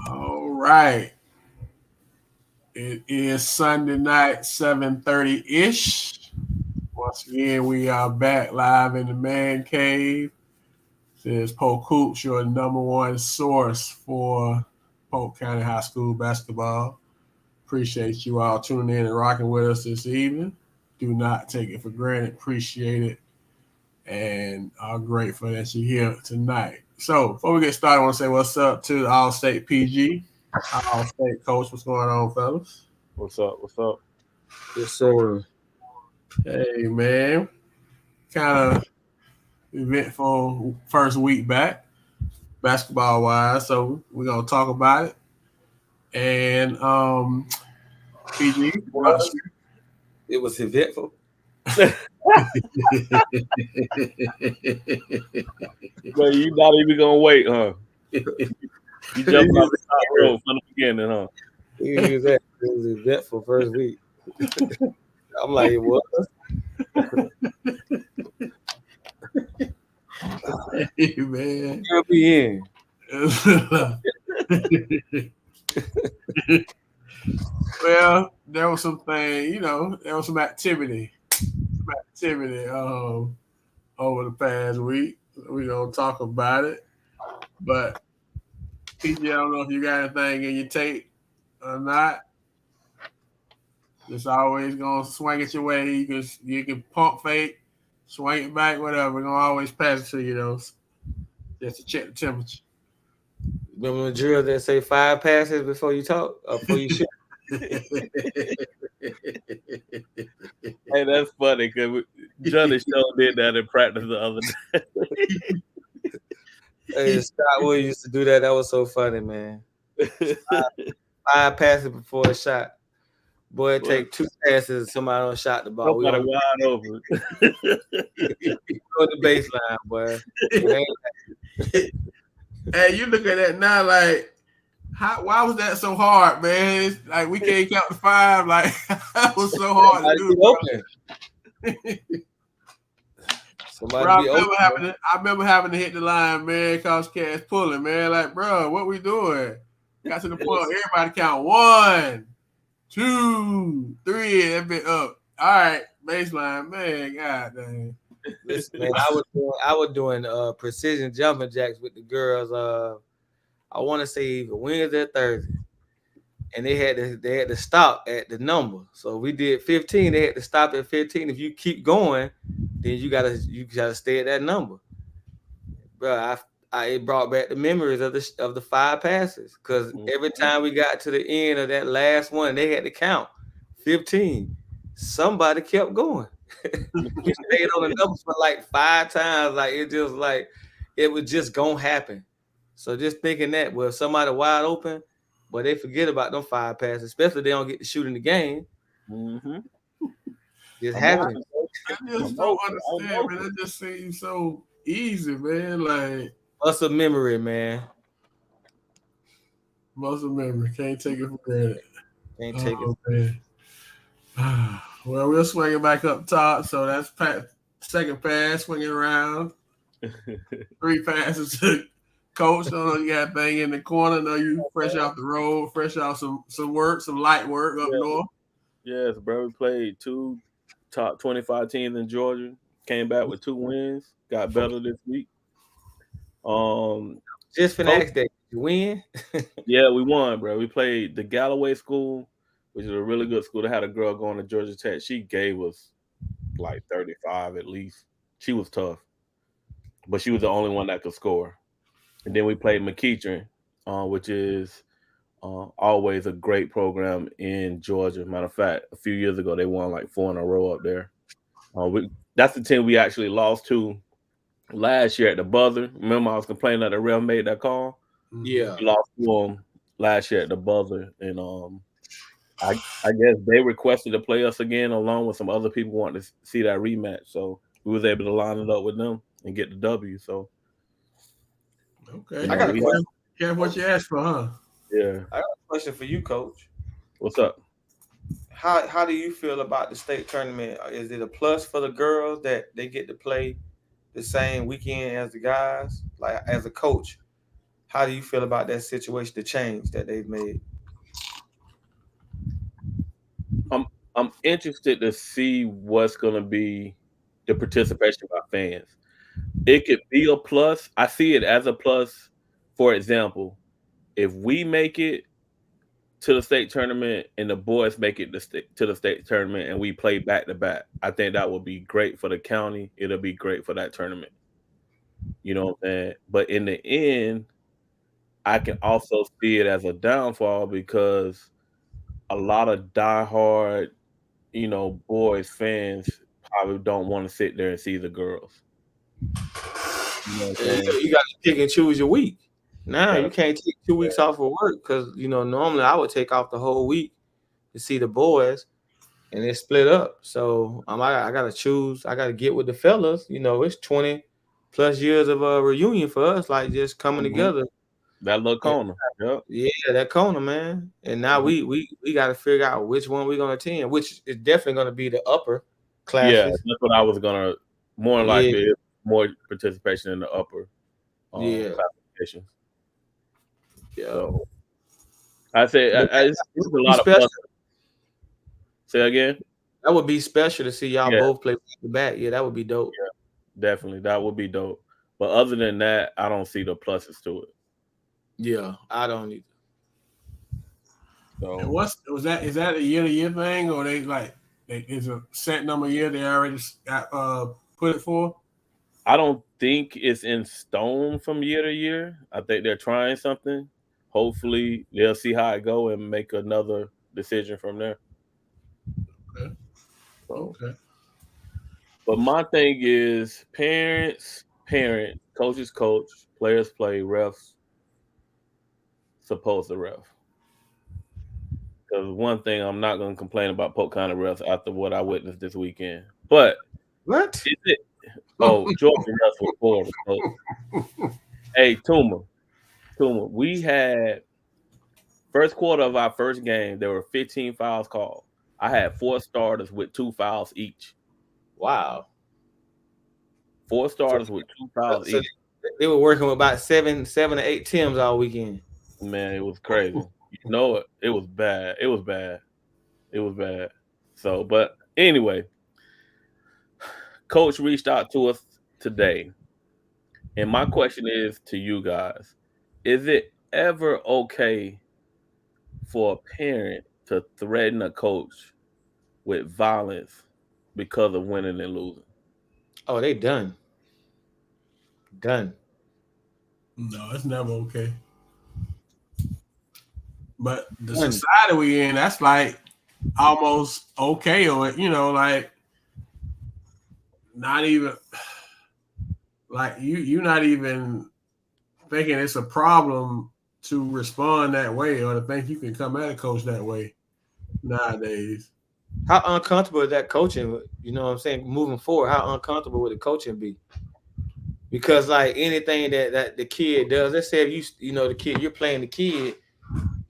All right. It is Sunday night, 7:30-ish. Once again, we are back live in the man cave. This is Polk, your number one source for Polk County High School basketball. Appreciate you all tuning in and rocking with us this evening. Do not take it for granted. Appreciate it. And are grateful that you're here tonight. So before we get started, I want to say what's up to the All-State PG, All-State coach. What's going on, fellas? What's up? What's up? Yes, sir. Hey, man. Kind of eventful first week back, basketball-wise. So we're going to talk about it. And PG, It was eventful. But you not even gonna wait, huh? You jumping off the top rope from the beginning, huh? You use that. It was eventful first week. I'm like, what? hey, man. You'll be in. Well, there was some thing, there was some activity, over the past week. We're gonna talk about it. But PG, I don't know if you got anything in your tape or not. It's always gonna swing it your way. You can pump fake, swing it back, whatever. We're gonna always pass it to you though. Just to check the temperature. Remember the drill that say 5 passes before you talk or before you shoot? Hey, that's funny because Johnny Show did that in practice the other day. Hey, Scott Wood used to do that. That was so funny, man. 5 passes before a shot. Boy, it take 2 passes and somebody don't shot the ball. Somebody wide open. Go the baseline, boy. Hey, you look at that now, like, why was that so hard, man? It's like we can't count to 5. Like that was so hard to do. Somebody bro, be open. I remember having to hit the line, man, cause Cash pulling, man. Like, bro, what we doing? Got to the point, everybody count 1, 2, 3, that bit up. All right, baseline, man. God dang. Listen, man, I was doing precision jumping jacks with the girls. I want to say either Wednesday or Thursday, and they had to stop at the number. So we did 15. They had to stop at 15. If you keep going, then you gotta stay at that number, bro. It brought back the memories of the 5 passes because every time we got to the end of that last one, they had to count 15. Somebody kept going. We stayed on the number for like 5 times. Like it was just gonna happen. So just thinking that, well, if somebody wide open, but they forget about them 5 passes, especially if they don't get to shoot in the game. Mm-hmm. It's happening. I just don't understand, man. That just seems so easy, man. Like muscle memory, man. Muscle memory. Can't take it for granted. Can't take it. Man. Well, we'll swing it back up top. So that's second pass, swinging around. 3 passes to Coach. Don't know you got a thing in the corner. Know you fresh off the road, fresh off some work, some light work up north. Yes, bro. We played 2 top 25 teams in Georgia. Came back with 2 wins. Got better this week. Just for next day, you win. Yeah, we won, bro. We played the Galloway School, which is a really good school. They had a girl going to Georgia Tech. She gave us like 35 at least. She was tough, but she was the only one that could score. And then we played McEachern, which is always a great program in Georgia. Matter of fact, a few years ago they won like 4 in a row up there. That's the team we actually lost to last year at the buzzer. Remember, I was complaining that the ref made that call. Yeah, we lost to them last year at the buzzer, and I guess they requested to play us again, along with some other people wanting to see that rematch. So we was able to line it up with them and get the W. So okay, I got a question. Yeah, what you asked for, huh? Yeah, I got a question for you, Coach. What's up? How do you feel about the state tournament? Is it a plus for the girls that they get to play the same weekend as the guys? Like, as a coach, How do you feel about that situation, the change that they've made? I'm I'm interested to see what's gonna be the participation by fans. It could be a plus. I see it as a plus. For example, if we make it to the state tournament and the boys make it to the state tournament and we play back to back, I think that would be great for the county. It'll be great for that tournament. You know what I'm saying? But in the end, I can also see it as a downfall because a lot of diehard, boys fans probably don't want to sit there and see the girls. You know what I'm And saying? you got to pick and choose your week. Nah, Gotta you can't take 2 weeks off of work because normally I would take off the whole week to see the boys, and it's split up. So I gotta choose. I gotta get with the fellas. It's 20+ years of a reunion for us, like just coming Mhm. together. That little And, corner. Yep. yeah, that corner, man. And now Mhm. we got to figure out which one we're gonna attend, which is definitely gonna be the upper Yeah, classes. that's what I was gonna more Yeah, likely more participation in the upper yeah, classifications. yeah. So I say But it's a be lot of special. plus. Say again? That would be special to see y'all Yeah, both play back to back. Yeah, that would be dope. yeah, definitely. That would be dope. But other than that, I don't see the pluses to it. Yeah, I don't either. And So is that a year to year thing, or they like is a set number of year they already got, put it for? I don't think it's in stone from year to year. I think they're trying something. Hopefully they'll see how it go and make another decision from there. Okay. So Okay. but my thing is parent, coaches coach, players play, refs supposed to ref. Because one thing I'm not going to complain about Polk County refs after what I witnessed this weekend. But What? is it? Oh, Georgia refs was horrible. So, hey, Tuma, we had first quarter of our first game. There were 15 fouls called. I had four starters with two fouls each. Wow. Four So, starters with two fouls so each. they were working with about seven to eight Tims all weekend. Man, it was crazy. You know it. It was bad. It was bad. It was bad. So, but anyway, coach reached out to us today. And my question is to you guys, is it ever okay for a parent to threaten a coach with violence because of winning and losing? Oh, they done. Done. No, it's never okay. But the Done. society we in, that's like almost okay, or like not even like you not even thinking it's a problem to respond that way or to think you can come at a coach that way nowadays. How uncomfortable is that coaching? You know what I'm saying? Moving forward, how uncomfortable would the coaching be? Because like anything that the kid does, let's say if the kid, you're playing the kid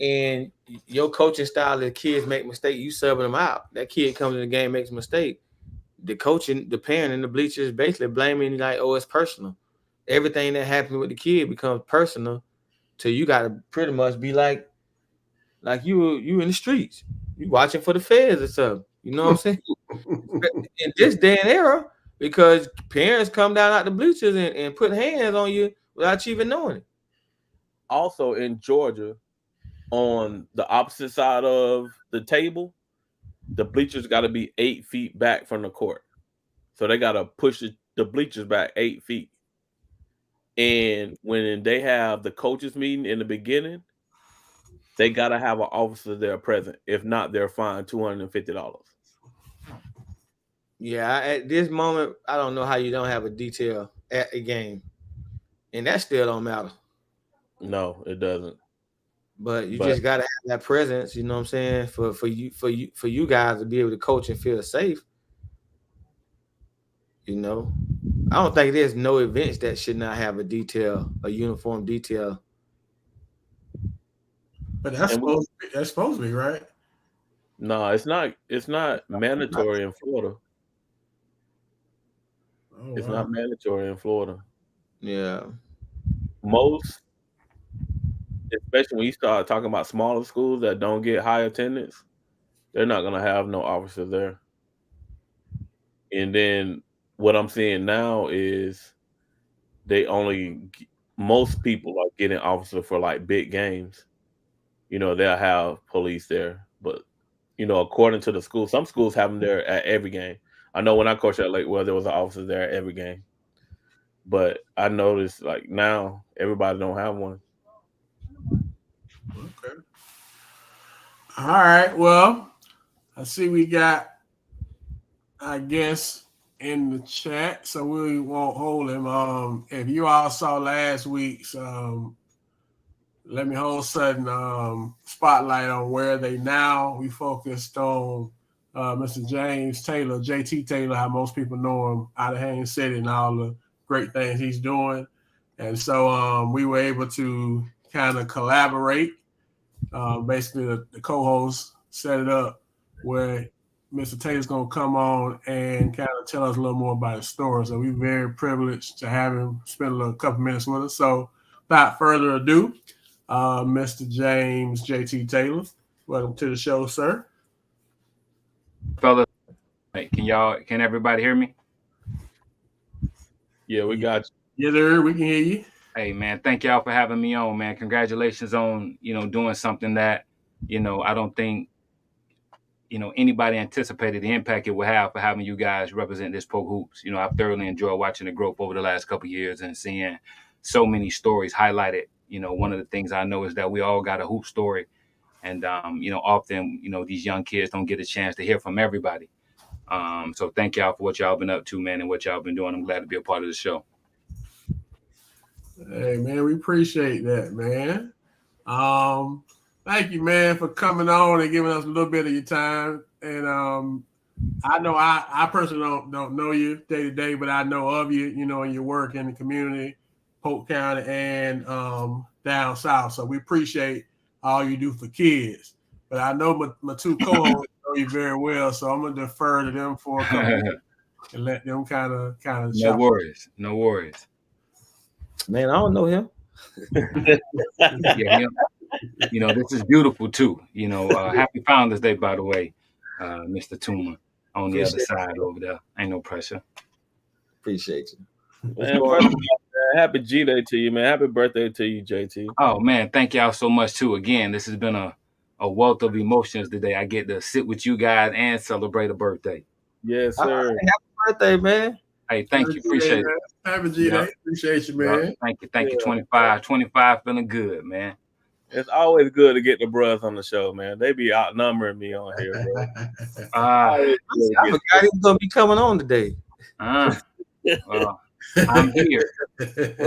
and your coaching style, the kids make mistakes, you subbing them out. That kid comes in the game, makes a mistake. The coaching, the parent and the bleachers basically blaming like, oh, it's personal. Everything that happens with the kid becomes personal. So you gotta pretty much be like you in the streets. You watching for the feds or something. You know what I'm saying? In this day and era, because parents come down out the bleachers and put hands on you without you even knowing it. Also in Georgia, on the opposite side of the table, the bleachers got to be 8 feet back from the court. So they got to push the bleachers back 8 feet. And when they have the coaches meeting in the beginning, they got to have an officer there present. If not, they're fined $250. Yeah, at this moment, I don't know how you don't have a detail at a game, and that still don't matter. No, it doesn't. But you But just gotta have that presence. You know what I'm saying? For you guys to be able to coach and feel safe. You know, I don't think there's no events that should not have a uniform detail. But and we that's supposed to be right. no, it's not mandatory in Florida. Oh It's wow. not mandatory in Florida. Yeah, Most especially when you start talking about smaller schools that don't get high attendance, they're not gonna have no officers there. And then what I'm seeing now is they most people are getting officers for like big games. They'll have police there, but according to the school, some schools have them there at every game. I know when I coached at Lake, well, there was an officer there at every game, but I noticed like now everybody don't have one. Okay. All right. Well, I see we got, I guess, in the chat, so we won't hold him. If you all saw last week's let me hold sudden spotlight on where they now. We focused on Mr. James Taylor, JT Taylor, how most people know him out of Haines City and all the great things he's doing. And so we were able to kind of collaborate. Basically, the co-host set it up where Mr. Taylor's going to come on and kind of tell us a little more about his story. So we're very privileged to have him spend a couple minutes with us. So without further ado, Mr. James JT Taylor, welcome to the show, sir. Fellas, can everybody hear me? Yeah, we got you. Yeah, sir, we can hear you. Hey man, thank y'all for having me on, man. Congratulations on, doing something that, I don't think, anybody anticipated the impact it would have for having you guys represent this Polk Hoops. I've thoroughly enjoyed watching the growth over the last couple of years and seeing so many stories highlighted. One of the things I know is that we all got a hoop story. And, often, these young kids don't get a chance to hear from everybody. So thank y'all for what y'all been up to, man, and what y'all been doing. I'm glad to be a part of the show. Hey, man, we appreciate that, man. Thank you, man, for coming on and giving us a little bit of your time. And I know I personally don't know you day to day, but I know of you, in your work in the community, Polk County and down south. So we appreciate all you do for kids. But I know my two co-hosts know you very well, so I'm gonna defer to them for a couple minutes and let them kind of. No worries. Man, I don't know him. Yeah, this is beautiful too. Happy Founders Day, by the way, Mr. Tuma on the other side over there. Ain't no pressure. Appreciate you. Man, happy G Day to you, man. Happy birthday to you, JT. Oh man, thank y'all so much too. Again, this has been a wealth of emotions today. I get to sit with you guys and celebrate a birthday. Yes, sir. Happy birthday, man. Hey, thank you. Appreciate it. Happy G Day. Appreciate you, man. Thank you. 25 feeling good, man. It's always good to get the bros on the show, man. They be outnumbering me on here, bro. I forgot he was gonna be coming on today. I'm here.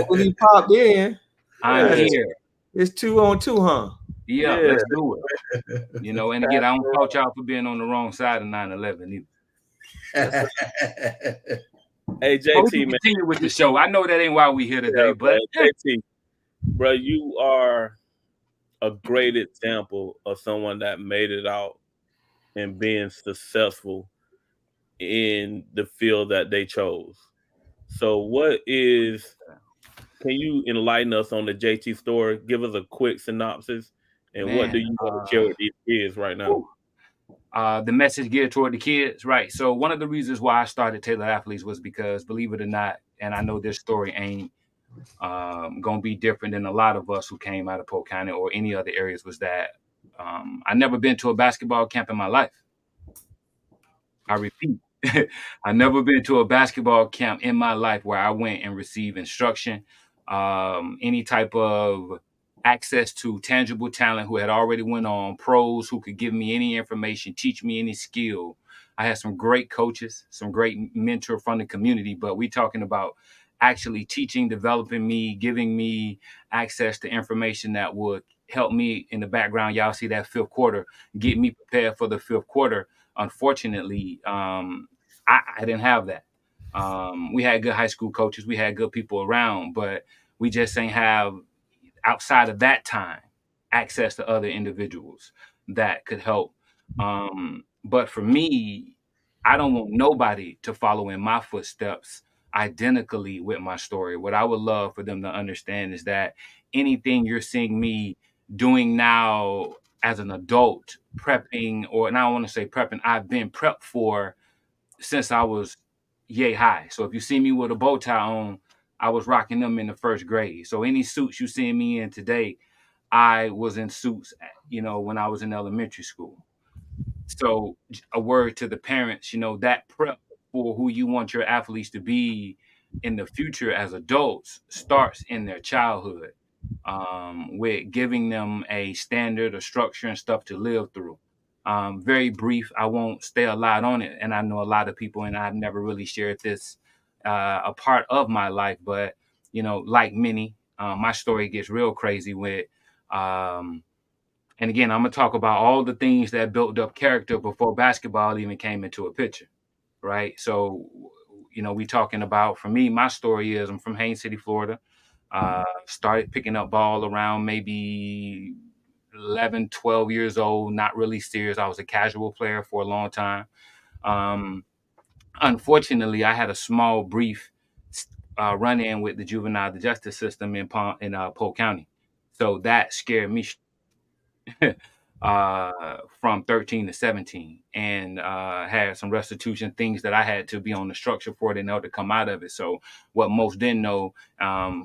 When he popped in, I'm here. It's 2-on-2, huh? Yeah, let's do it. And again, I don't fault y'all for being on the wrong side of 9/11 either. Hey, JT, man. Continue with the show. I know that ain't why we here today, but JT, bro, you are a great example of someone that made it out and being successful in the field that they chose. So can you enlighten us on the JT story? Give us a quick synopsis. And what do you want to share with these kids right now? The message geared toward the kids, right? So one of the reasons why I started Taylor Athletes was because, believe it or not, and I know this story ain't going to be different than a lot of us who came out of Polk County or any other areas, was that I never been to a basketball camp in my life. I repeat, I never been to a basketball camp in my life where I went and received instruction, any type of access to tangible talent who had already went on, pros who could give me any information, teach me any skill. I had some great coaches, some great mentor from the community, but we talking about actually teaching, developing me, giving me access to information that would help me in the background. Y'all see that fifth quarter, get me prepared for the fifth quarter. Unfortunately, I didn't have that. We had good high school coaches. We had good people around, but we just ain't have, outside of that time, access to other individuals that could help. But for me, I don't want nobody to follow in my footsteps identically with my story. What I would love for them to understand is that anything you're seeing me doing now as an adult, prepping, or and I don't want to say prepping, I've been prepped for since I was yay high. So if you see me with a bow tie on, I was rocking them in the first grade. So any suits you see me in today, I was in suits, when I was in elementary school. So a word to the parents, that prep for who you want your athletes to be in the future as adults starts in their childhood, with giving them a standard, a structure, and stuff to live through. Very brief. I won't stay a lot on it, and I know a lot of people, and I've never really shared this a part of my life, but like many, my story gets real crazy with. And again, I'm gonna talk about all the things that built up character before basketball even came into a picture, right? So, we talking about, for me, my story is I'm from Haines City, Florida. Started picking up ball around maybe 11, 12 years old, not really serious. I was a casual player for a long time. Um, Unfortunately, I had a small, brief run in with the juvenile justice system in Polk County. So that scared me from 13 to 17, and had some restitution things that I had to be on the structure for it in order to come out of it. So what most didn't know,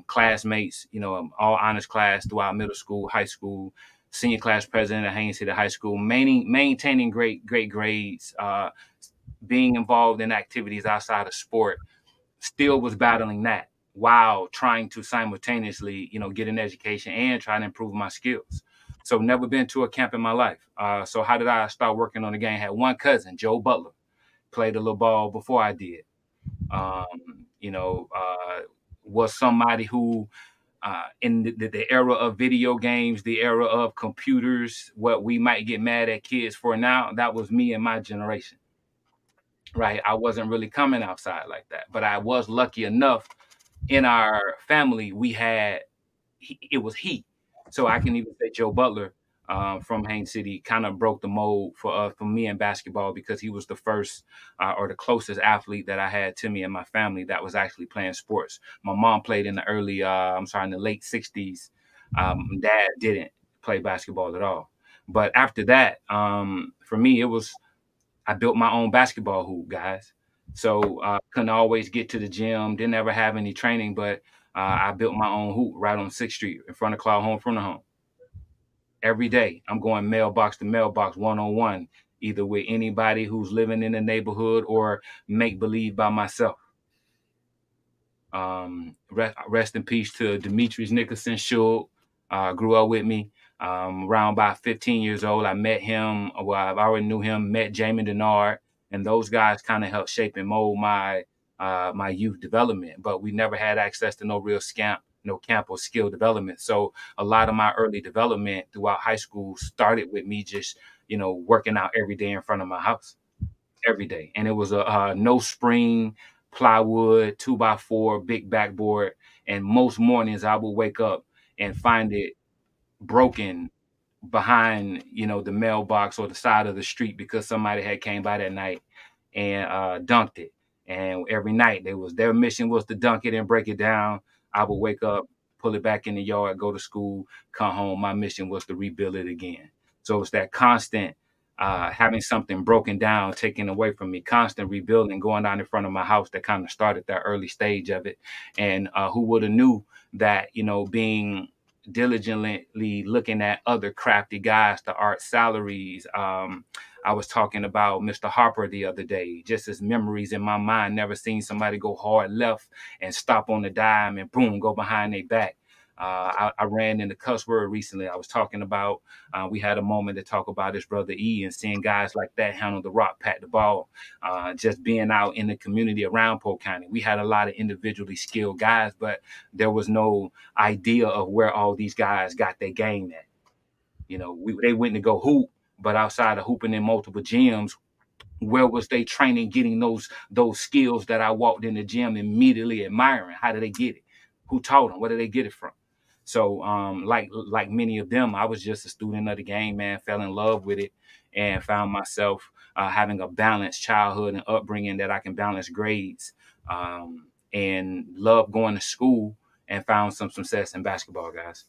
classmates, all honors class throughout middle school, high school, senior class president at Haines City High School, maintaining great grades, being involved in activities outside of sport, still was battling that while trying to simultaneously, get an education and try to improve my skills. So never been to a camp in my life. So how did I start working on the game? I had one cousin, Joe Butler, played a little ball before I did. Um, you know, uh, was somebody who, in the era of video games, the era of computers, what we might get mad at kids for now, that was me and my generation, right? I wasn't really coming outside like that, but I was lucky enough in our family, we had it was he. So I can even say Joe Butler, from Haines City, kind of broke the mold for me in basketball, because he was the first, or the closest athlete that I had to me and my family that was actually playing sports. My mom played in the in the late '60s. Dad didn't play basketball at all. But after that, for me, it was I built my own basketball hoop, guys. So couldn't always get to the gym, didn't ever have any training, but I built my own hoop right on 6th Street in front of Cloud Home from the home. Every day, I'm going mailbox to mailbox, one on one, either with anybody who's living in the neighborhood or make believe by myself. Rest in peace to Demetrius Nicholson Schultz. Grew up with me. Around about 15 years old, I met him. Well, I already knew him. Met Jamie Denard, and those guys kind of helped shape and mold my youth development. But we never had access to no real camp or skill development. So a lot of my early development throughout high school started with me just working out every day in front of my house, every day. And it was a no spring plywood 2x4 big backboard. And most mornings I would wake up and find it broken behind the mailbox or the side of the street, because somebody had came by that night and dunked it. And every night their mission was to dunk it and break it down. I would wake up, pull it back in the yard, go to school, come home. My mission was to rebuild it again. So it's that constant, having something broken down taken away from me, constant rebuilding, going down in front of my house, that kind of started that early stage of it. And who would have knew that, being diligently looking at other crafty guys to art salaries. I was talking about Mr. Harper the other day, just as memories in my mind. Never seen somebody go hard left and stop on the dime and boom, go behind their back. I ran into cuss word recently. I was talking about, we had a moment to talk about his brother E, and seeing guys like that handle the rock, pat the ball, just being out in the community around Polk County. We had a lot of individually skilled guys, but there was no idea of where all these guys got their game at. They went to go hoop, but outside of hooping in multiple gyms, where was they training, getting those skills that I walked in the gym immediately admiring? How did they get it? Who taught them? Where did they get it from? So, like many of them, I was just a student of the game, man. Fell in love with it, and found myself having a balanced childhood and upbringing, that I can balance grades, and love going to school, and found some success in basketball, guys.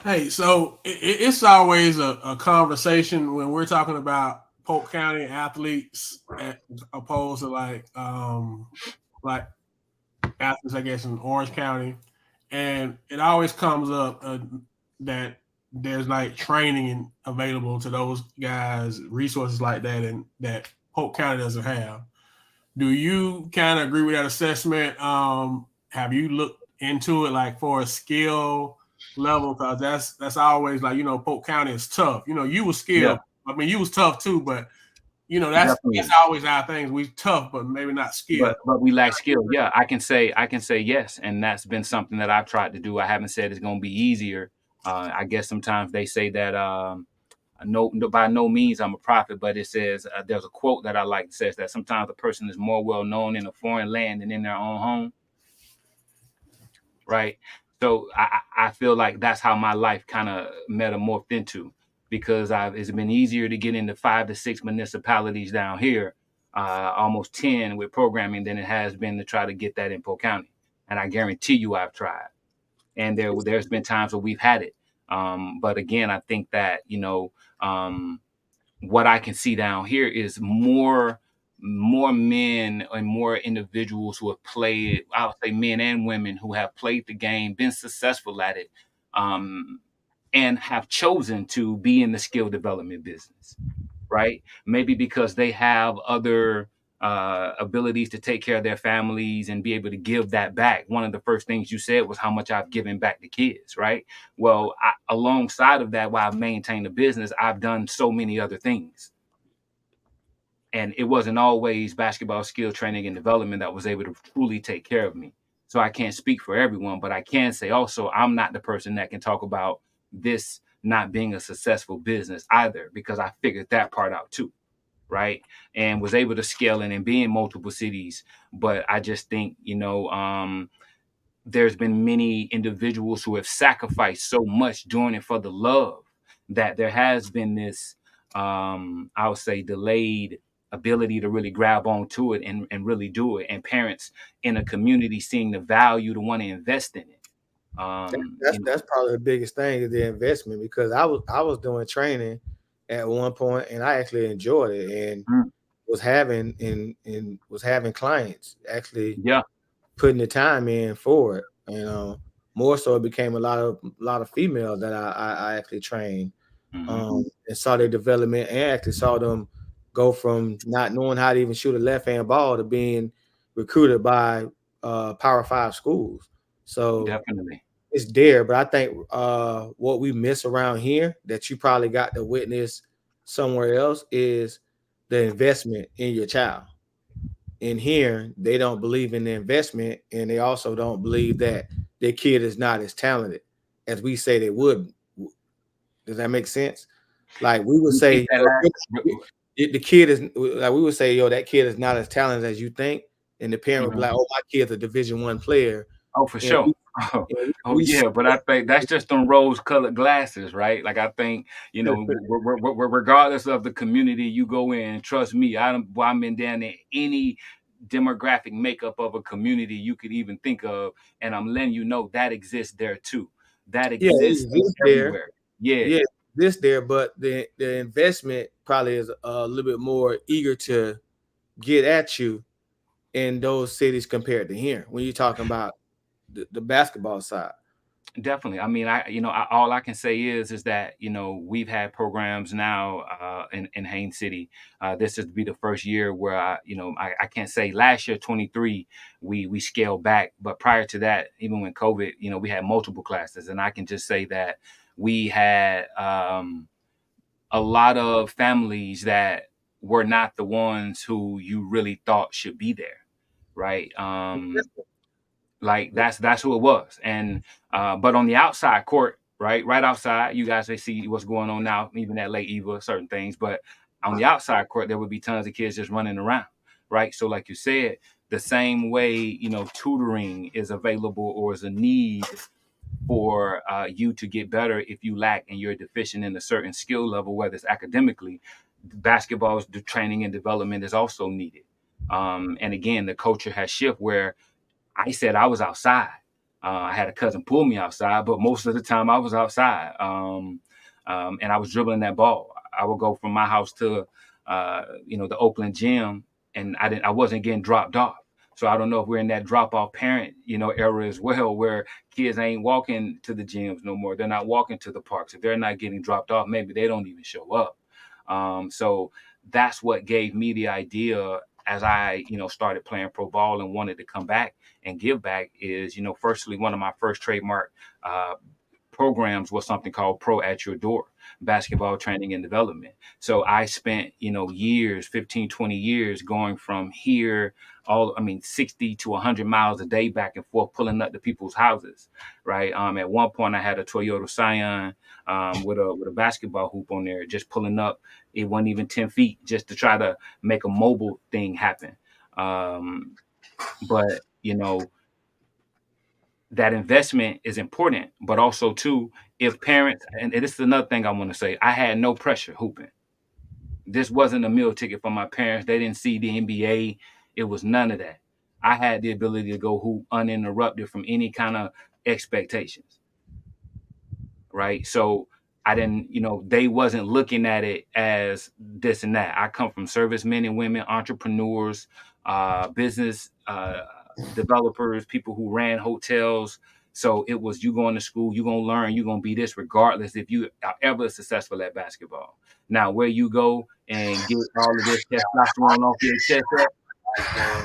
Hey, so it's always a conversation when we're talking about Polk County athletes, opposed to like athletes, I guess, in Orange County, and it always comes up that there's like training available to those guys, resources like that, and that Polk County doesn't have. Do you kind of agree with that assessment? Have you looked into it like for a skill level? Because that's always like, Polk County is tough. You was Yeah, skilled. I mean, you was tough too, but that's Definitely. always our things. We tough, but maybe not skilled. But we lack skill. Yeah, I can say yes, and that's been something that I've tried to do. I haven't said it's going to be easier. I guess sometimes they say that by no means I'm a prophet, but it says there's a quote that I like that says that sometimes a person is more well known in a foreign land than in their own home, right? So I feel like that's how my life kind of metamorphed into, because it's been easier to get into 5 to 6 municipalities down here, almost 10 with programming, than it has been to try to get that in Polk County. And I guarantee you I've tried. And there's been times where we've had it. But again, I think that, what I can see down here is more men and more individuals who have played, I would say men and women who have played the game, been successful at it, um, and have chosen to be in the skill development business, right? Maybe because they have other abilities to take care of their families and be able to give that back. One of the first things you said was how much I've given back to kids, right? Well, alongside of that, while I've maintained the business, I've done so many other things. And it wasn't always basketball skill training and development that was able to truly take care of me. So I can't speak for everyone, but I can say also I'm not the person that can talk about this not being a successful business either, because I figured that part out too, right? And was able to scale it and be in multiple cities. But I just think, there's been many individuals who have sacrificed so much doing it for the love, that there has been this, I would say, delayed ability to really grab onto it and really do it. And parents in a community seeing the value to want to invest in it. That's probably the biggest thing is the investment, because I was doing training at one point and I actually enjoyed it, and Mm, was having clients actually yeah. putting the time in for it. More so it became a lot of females that I actually trained, Hmm. and saw their development, and actually saw them go from not knowing how to even shoot a left hand ball to being recruited by Power Five schools. So Definitely. it's there, but I think what we miss around here that you probably got to witness somewhere else is the investment in your child. In here, they don't believe in the investment, and they also don't believe that their kid is not as talented as we say they would. Does that make sense? Like we would Repeat say, that yo, last. the kid is like we would say, yo, that kid is not as talented as you think, and the parent would be Mhm. like, oh, my kid's a Division I player, Oh, for and sure. we, Oh, and oh we yeah, but I think that's just them rose-colored glasses, right? Like I think regardless of the community you go in, trust me, I've been down in any demographic makeup of a community you could even think of, and I'm letting you know that exists there too. That yeah, it exists exists there. everywhere. Yeah, Yeah, this there, but the investment probably is a little bit more eager to get at you in those cities compared to here when you're talking about the basketball side. definitely. I mean, all I can say is that we've had programs now in Haines City. This is to be the first year where I can't say last year 23 we scaled back, but prior to that, even when COVID, we had multiple classes, and I can just say that we had a lot of families that were not the ones who you really thought should be there, right? Like that's who it was. And but on the outside court, right outside, you guys may see what's going on now, even at late Eva, certain things. But on the outside court, there would be tons of kids just running around, right? So like you said, the same way tutoring is available or is a need for you to get better if you lack and you're deficient in a certain skill level, whether it's academically, basketball's training and development is also needed. And again, the culture has shifted where I said I was outside. I had a cousin pull me outside, but most of the time I was outside, and I was dribbling that ball. I would go from my house to, the Oakland gym, and I wasn't getting dropped off. So I don't know if we're in that drop off parent, era as well, where kids ain't walking to the gyms no more. They're not walking to the parks. If they're not getting dropped off, maybe they don't even show up. So that's what gave me the idea as I, started playing pro ball and wanted to come back and give back is, firstly, one of my first trademark uh, programs was something called Pro at Your Door, basketball training and development. So I spent, years, 15, 20 years going from here, 60 to 100 miles a day back and forth, pulling up to people's houses, right? At one point I had a Toyota Scion with a basketball hoop on there, just pulling up. It wasn't even 10 feet just to try to make a mobile thing happen. But, that investment is important, but also too, if parents, and this is another thing I want to say, I had no pressure hooping. This wasn't a meal ticket for my parents. They didn't see the NBA. It was none of that. I had the ability to go hoop uninterrupted from any kind of expectations, right? So I didn't, they wasn't looking at it as this and that. I come from servicemen and women, entrepreneurs, business developers, people who ran hotels. So it was you going to school, you're gonna learn, you're gonna be this regardless if you are ever successful at basketball. Now, where you go and get all of this testosterone off your chest,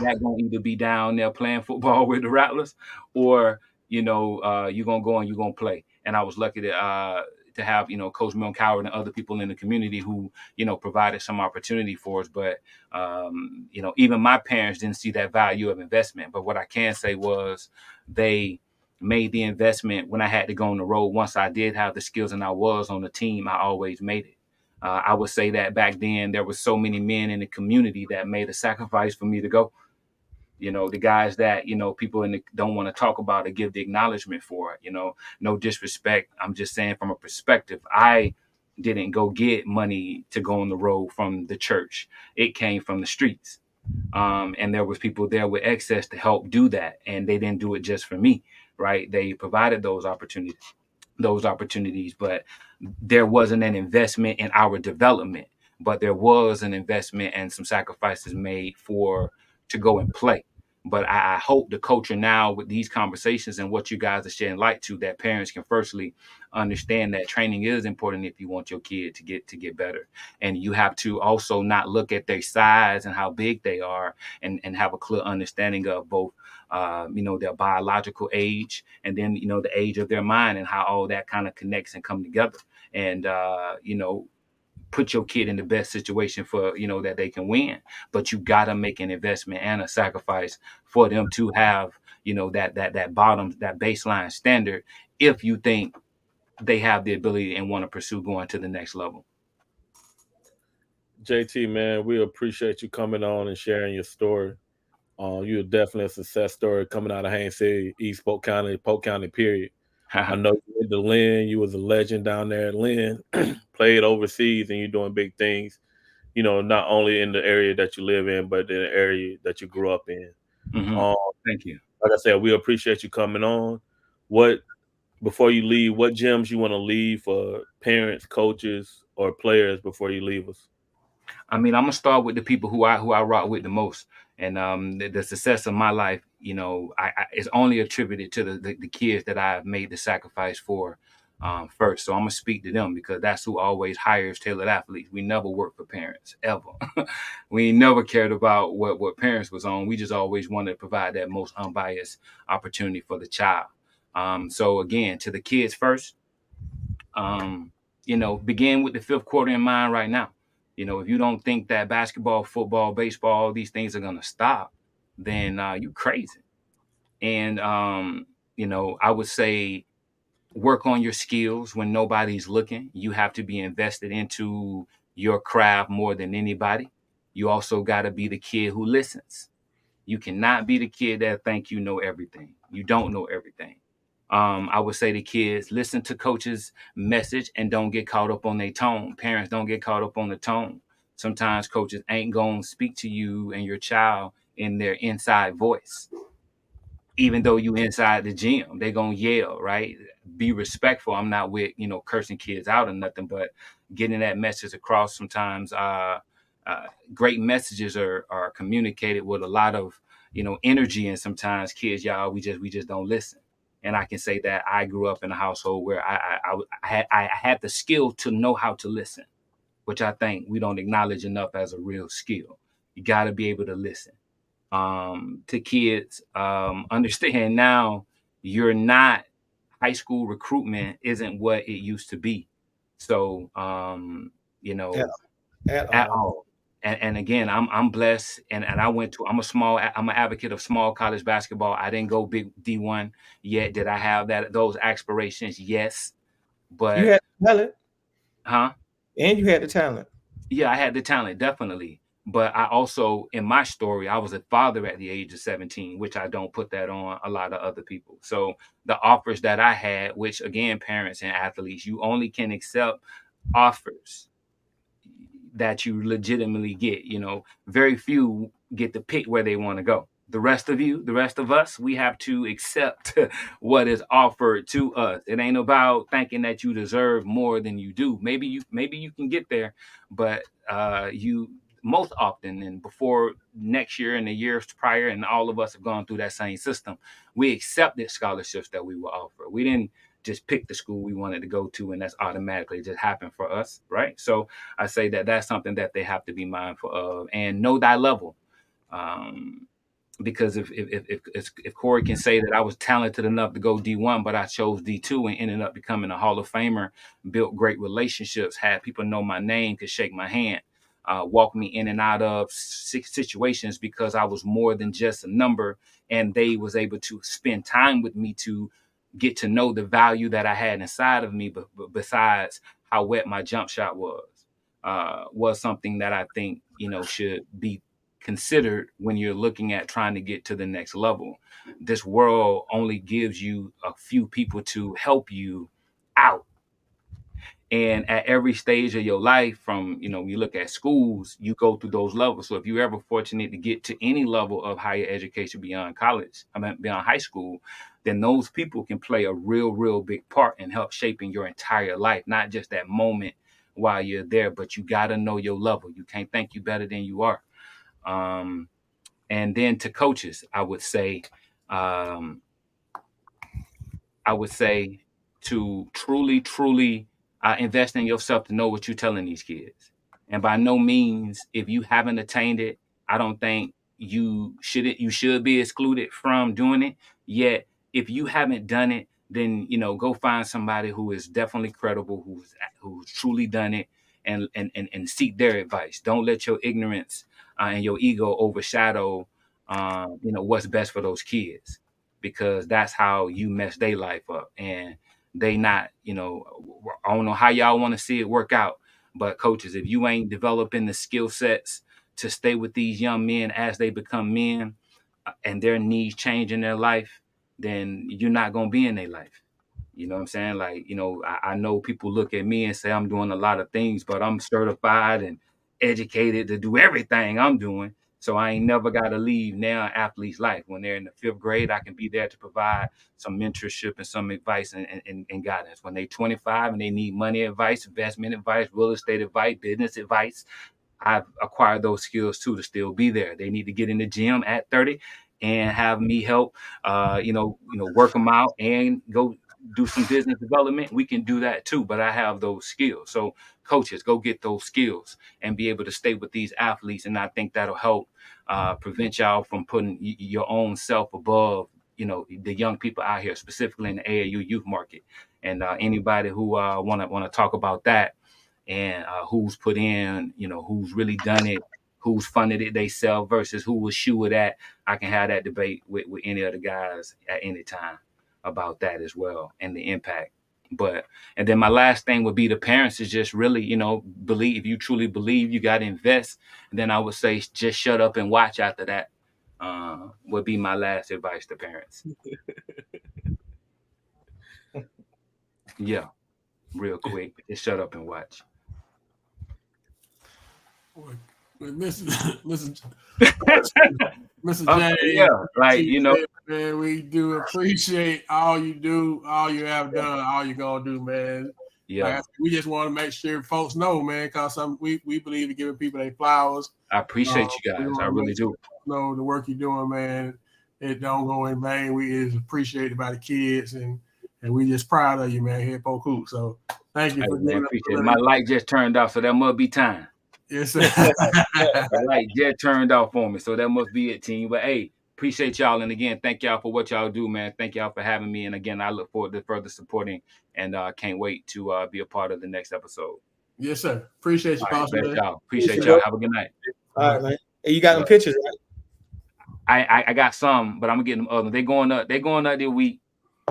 that gonna either be down there playing football with the Rattlers, or you're gonna go and you're gonna play. And I was lucky to have Coach Milton Coward and other people in the community who provided some opportunity for us. But even my parents didn't see that value of investment. But what I can say was they made the investment when I had to go on the road. Once I did have the skills and I was on the team, I always made it. I would say that back then there were so many men in the community that made a sacrifice for me to go. The guys that people don't want to talk about or give the acknowledgement for. No disrespect. I'm just saying from a perspective, I didn't go get money to go on the road from the church. It came from the streets. And there was people there with excess to help do that, and they didn't do it just for me, right? They provided those opportunities, but there wasn't an investment in our development, but there was an investment and some sacrifices made for to go and play. But I hope the culture now with these conversations and what you guys are shedding light to, that parents can firstly understand that training is important if you want your kid to get better. And you have to also not look at their size and how big they are, and have a clear understanding of both their biological age, and then the age of their mind, and how all that kind of connects and come together. And put your kid in the best situation for that they can win. But you got to make an investment and a sacrifice for them to have that bottom, that baseline standard, if you think they have the ability and want to pursue going to the next level. JT, man, we appreciate you coming on and sharing your story. You're definitely a success story coming out of Haines City, East Polk County, period. I know you went to Lynn. You was a legend down there at Lynn, played overseas, and you're doing big things, not only in the area that you live in, but in the area that you grew up in. Mhm. Thank you. Like I said, we appreciate you coming on. Before you leave, what gems you want to leave for parents, coaches, or players before you leave us? I'm gonna start with the people who I rock with the most, and the success of my life, is only attributed to the kids that I've made the sacrifice for first. So I'm gonna speak to them because that's who always hires tailored athletes. We never work for parents ever. We never cared about what parents was on. We just always wanted to provide that most unbiased opportunity for the child. So again, to the kids first. Begin with the fifth quarter in mind right now. If you don't think that basketball, football, baseball, these things are gonna stop, then you crazy. And I would say work on your skills when nobody's looking. You have to be invested into your craft more than anybody. You also got to be the kid who listens. You cannot be the kid that think you know everything. You don't know everything. I would say to kids, listen to coach's message and don't get caught up on their tone. Parents, don't get caught up on the tone. Sometimes coaches ain't going to speak to you and your child in their inside voice. even though you inside the gym, they gonna yell, right? Be respectful. I'm not with, cursing kids out or nothing, but getting that message across sometimes. Uh, Great messages are communicated with a lot of, energy, and sometimes kids, y'all, we just don't listen. And I can say that I grew up in a household where I had the skill to know how to listen, which I think we don't acknowledge enough as a real skill. You got to be able to listen to kids. Understand now, you're not high school recruitment isn't what it used to be. So, you at, know, at at all. all. And again, I'm blessed, and I'm an advocate of small college basketball. I didn't go big D1 yet. Did I have those aspirations? Yes, You but had the talent, huh? and you had the talent. Yeah, I had the talent, definitely. But I also, in my story, I was a father at the age of 17, which I don't put that on a lot of other people. So the offers that I had, which again, parents and athletes, you only can accept offers that you legitimately get. Very few get to pick where they want to go. The rest of us, we have to accept what is offered to us. It ain't about thinking that you deserve more than you do. Maybe you can get there, but you most often, and before next year and the years prior, and all of us have gone through that same system, we accepted scholarships that we were offered. We didn't just pick the school we wanted to go to, and that's automatically just happened for us, right? So I say that that's something that they have to be mindful of, and know thy level. Um, because if Corey can say that I was talented enough to go D1, but I chose D2 and ended up becoming a Hall of Famer, built great relationships, had people know my name, could shake my hand, walk me in and out of situations because I was more than just a number, and they was able to spend time with me to get to know the value that I had inside of me. But besides how wet my jump shot was something that I think should be considered when you're looking at trying to get to the next level. This world only gives you a few people to help you out. And at every stage of your life, from you look at schools, you go through those levels. So if you're ever fortunate to get to any level of higher education beyond college, beyond high school, then those people can play a real big part in help shaping your entire life, not just that moment while you're there. But you got to know your level. You can't think you better than you are. um, and then to coaches, um, I would say to truly invest in yourself to know what you're telling these kids. And by no means, if you haven't attained it, I don't think you should be excluded from doing it. Yet, if you haven't done it, then go find somebody who is definitely credible, who's truly done it, and seek their advice. Don't let your ignorance and your ego overshadow what's best for those kids, because that's how you mess their life up. And they not, I don't know how y'all want to see it work out, but coaches, if you ain't developing the skill sets to stay with these young men as they become men, and their needs change in their life, then you're not going to be in their life. You know what I'm saying? Like, I know people look at me and say I'm doing a lot of things, but I'm certified and educated to do everything I'm doing. So I ain't never got to leave now athlete's life. When they're in the fifth grade, I can be there to provide some mentorship and some advice and guidance. When they're 25 and they need money advice, investment advice, real estate advice, business advice, I've acquired those skills too to still be there. They need to get in the gym at 30 and have me help, work them out and go do some business development. We can do that too, but I have those skills. So coaches, go get those skills and be able to stay with these athletes. And I think that'll help prevent y'all from putting your own self above, the young people out here, specifically in the AAU youth market. And anybody who want to talk about that, and who's put in, who's really done it, who's funded it themselves versus who was shoe it at. I can have that debate with any of the guys at any time about that as well, and the impact. But and then my last thing would be the parents is just really, believe. If you truly believe, you got to invest. And then I would say just shut up and watch after that. Would be my last advice to parents. Yeah, real quick, just shut up and watch. Mr. Mr. Yeah, like Man, we do appreciate all you do, all you have done, all you're gonna do, man. Like I Yeah, said, we just want to make sure folks know, man, because we believe in giving people their flowers. I appreciate you We guys. I want to really make sure do. folks know the work you're doing, man. It don't go in vain. We is appreciated by the kids, and we just proud of you, man. Here at Polk Hoop. So thank you Hey for man, giving appreciate it. us. My light just turned off, so that must be time. Yes, The light just turned off for me, so that must be it, team. But hey, appreciate y'all, and again, thank y'all for what y'all do, man. Thank y'all for having me, and again, I look forward to further supporting, and can't wait to be a part of the next episode. yes, sir. Appreciate you, All right, boss bet man. y'all. Appreciate bro. y'all. Have a good night. All right, man. Hey, you got them pictures, right? I got some, but I'm gonna get them other. They going up. They going up this week.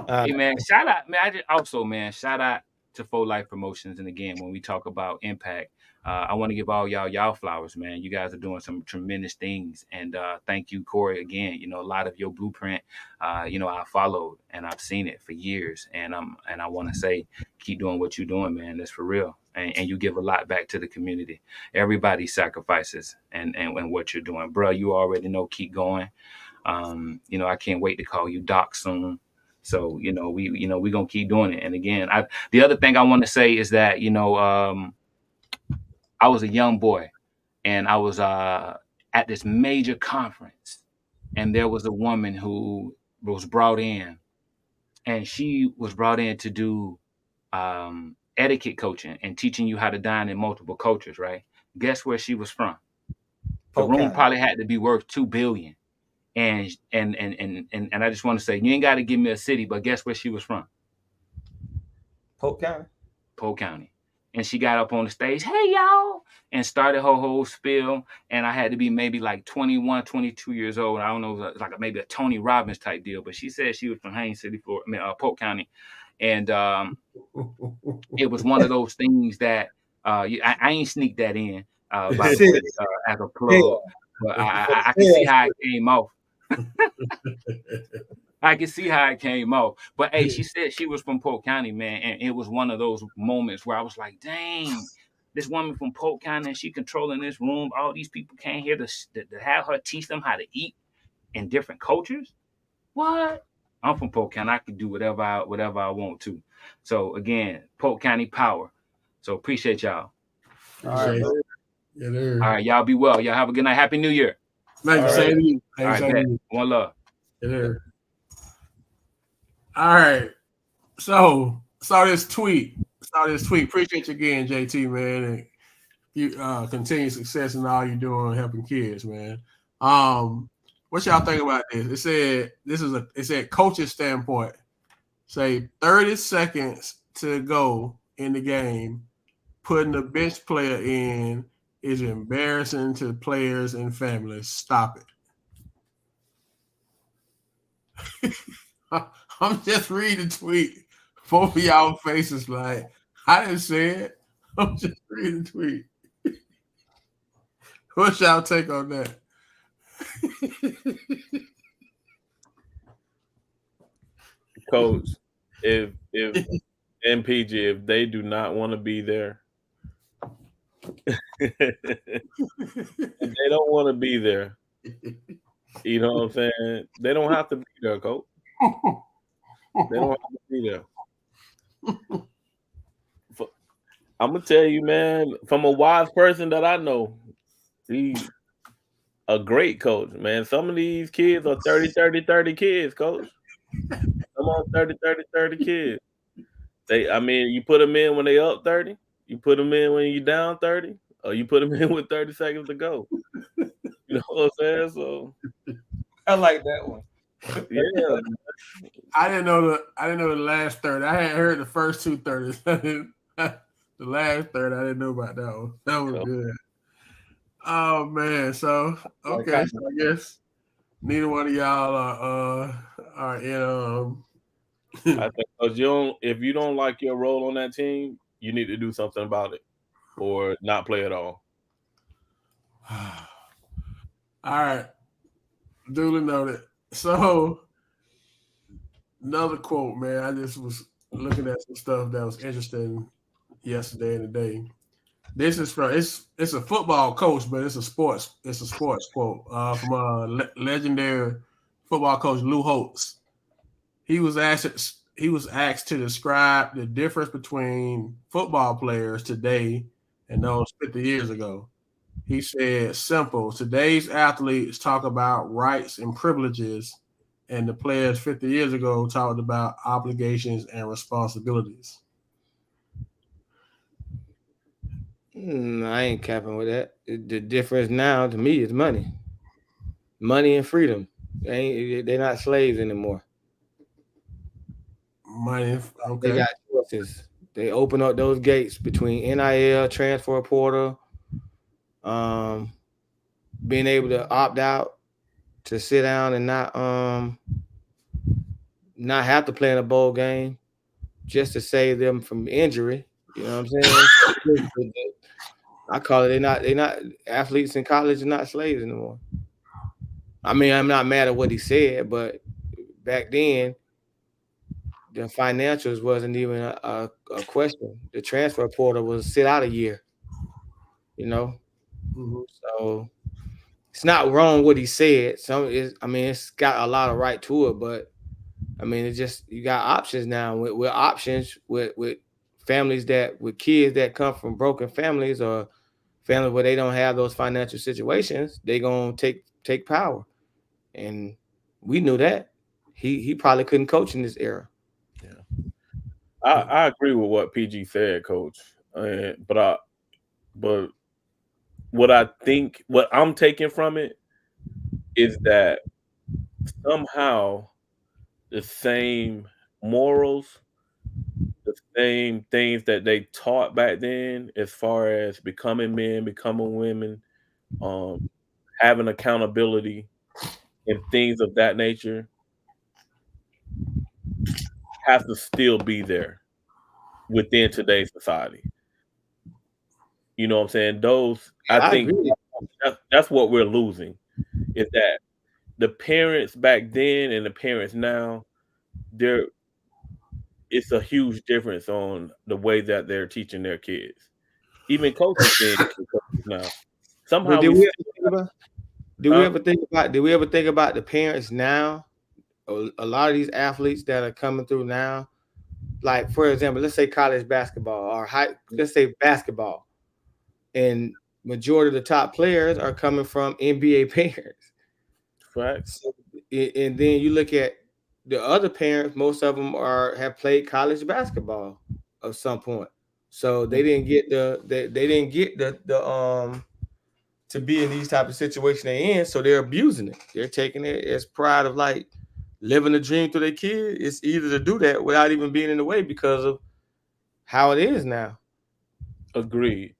Hey man, shout out, man. Shout out to Full Life Promotions. And again, when we talk about impact, I want to give all y'all flowers, man. You guys are doing some tremendous things, and thank you, Corey. Again, you know, a lot of your blueprint, I followed and I've seen it for years, and I want to say, keep doing what you're doing, man. That's for real, and you give a lot back to the community. Everybody sacrifices, and what you're doing, bro. You already know. Keep going. I can't wait to call you Doc soon. So we gonna keep doing it. And again, the other thing I want to say is that I was a young boy, and I was at this major conference, and there was a woman who was brought in, and she was brought in to do etiquette coaching and teaching you how to dine in multiple cultures. Right? Guess where she was from? The Polk room County. probably had to be worth $2 billion. And I just want to say, you ain't got to give me a city, but guess where she was from? Polk County. Polk County. And she got up on the stage, hey y'all, and started her whole spiel. And I had to be maybe like 21, 22 years old. I don't know, like maybe a Tony Robbins type deal. But she said she was from Haines City, Florida, Polk County. And it was one of those things that I ain't sneak that in by the way, as a plug. But I can see how it came off. I can see how it came off. But hey, she said she was from Polk County, man, and it was one of those moments where I was like, dang, this woman from Polk County, and she controlling this room. All these people came here to have her teach them how to eat in different cultures. What? I'm from Polk County. I can do whatever I want to. So again, Polk County power. So appreciate y'all. All right, bro. Yeah, All right, y'all be well. Y'all have a good night. Happy New Year. Thank you. Same to you. All right, bet. One love. Yeah. All right. So saw this tweet. Appreciate you again, JT, man. And you continue success in all you're doing, helping kids, man. What y'all think about this? It said coach's standpoint. Say 30 seconds to go in the game, putting a bench player in is embarrassing to players and families. Stop it. I'm just reading the tweet. Both of y'all faces like, I didn't say it. I'm just reading the tweet. What's y'all take on that? Coach, if MPG, if they do not want to be there, if they don't want to be there, you know what I'm saying? They don't have to be there, Coach. They don't have to be there. I'm gonna tell you, man, from a wise person that I know, he's a great coach, man. Some of these kids are 30 kids, Coach. Come on, 30 kids. You put them in when they up 30, you put them in when you down 30, or you put them in with 30 seconds to go. You know what I'm saying? So I like that one. Yeah. I didn't know the last 30. I had heard the first 2 30s. The last 30, I didn't know about that one. That was good. Oh man. So okay, so I guess neither one of y'all are in I think if you don't like your role on that team, you need to do something about it or not play at all. All right. Duly noted. So another quote, man. I just was looking at some stuff that was interesting yesterday and today. This is from it's a football coach, but it's a sports quote from a legendary football coach Lou Holtz. He was asked to describe the difference between football players today and those 50 years ago. He said, simple. Today's athletes talk about rights and privileges, and the players 50 years ago talked about obligations and responsibilities. I ain't capping with that. The difference now to me is money and freedom. They're not slaves anymore. Money, They okay. got choices. They open up those gates between NIL, transfer portal, um, being able to opt out to sit down and not have to play in a bowl game just to save them from injury. You know what I'm saying? I call it they not athletes in college are not slaves anymore. I mean, I'm not mad at what he said, but back then the financials wasn't even a question. The transfer portal was sit out a year, you know. Mm-hmm. So it's not wrong what he said. I mean, it's got a lot of right to it, but I mean, it's just you got options now. With options with families with kids that come from broken families or families where they don't have those financial situations, they gonna take power, and we knew that. He probably couldn't coach in this era. Yeah, I agree with what PG said, Coach. But what I'm taking from it is that somehow the same morals, the same things that they taught back then, as far as becoming men, becoming women, um, having accountability, and things of that nature, have to still be there within today's society. You know what I'm saying? I I think agree. that's what we're losing, is that the parents back then and the parents now, there it's a huge difference on the way that they're teaching their kids. Even coaches being different coaches now. But Somehow we still, huh? did we ever think about the parents now? A lot of these athletes that are coming through now, like for example, let's say college basketball or let's say basketball, and majority of the top players are coming from NBA parents. Facts. So, and then you look at the other parents, most of them have played college basketball at some point. So they didn't get they didn't get the to be in these type of situations they're in, so they're abusing it. They're taking it as pride of like living a dream to their kid. It's easy to do that without even being in the way because of how it is now. Agreed.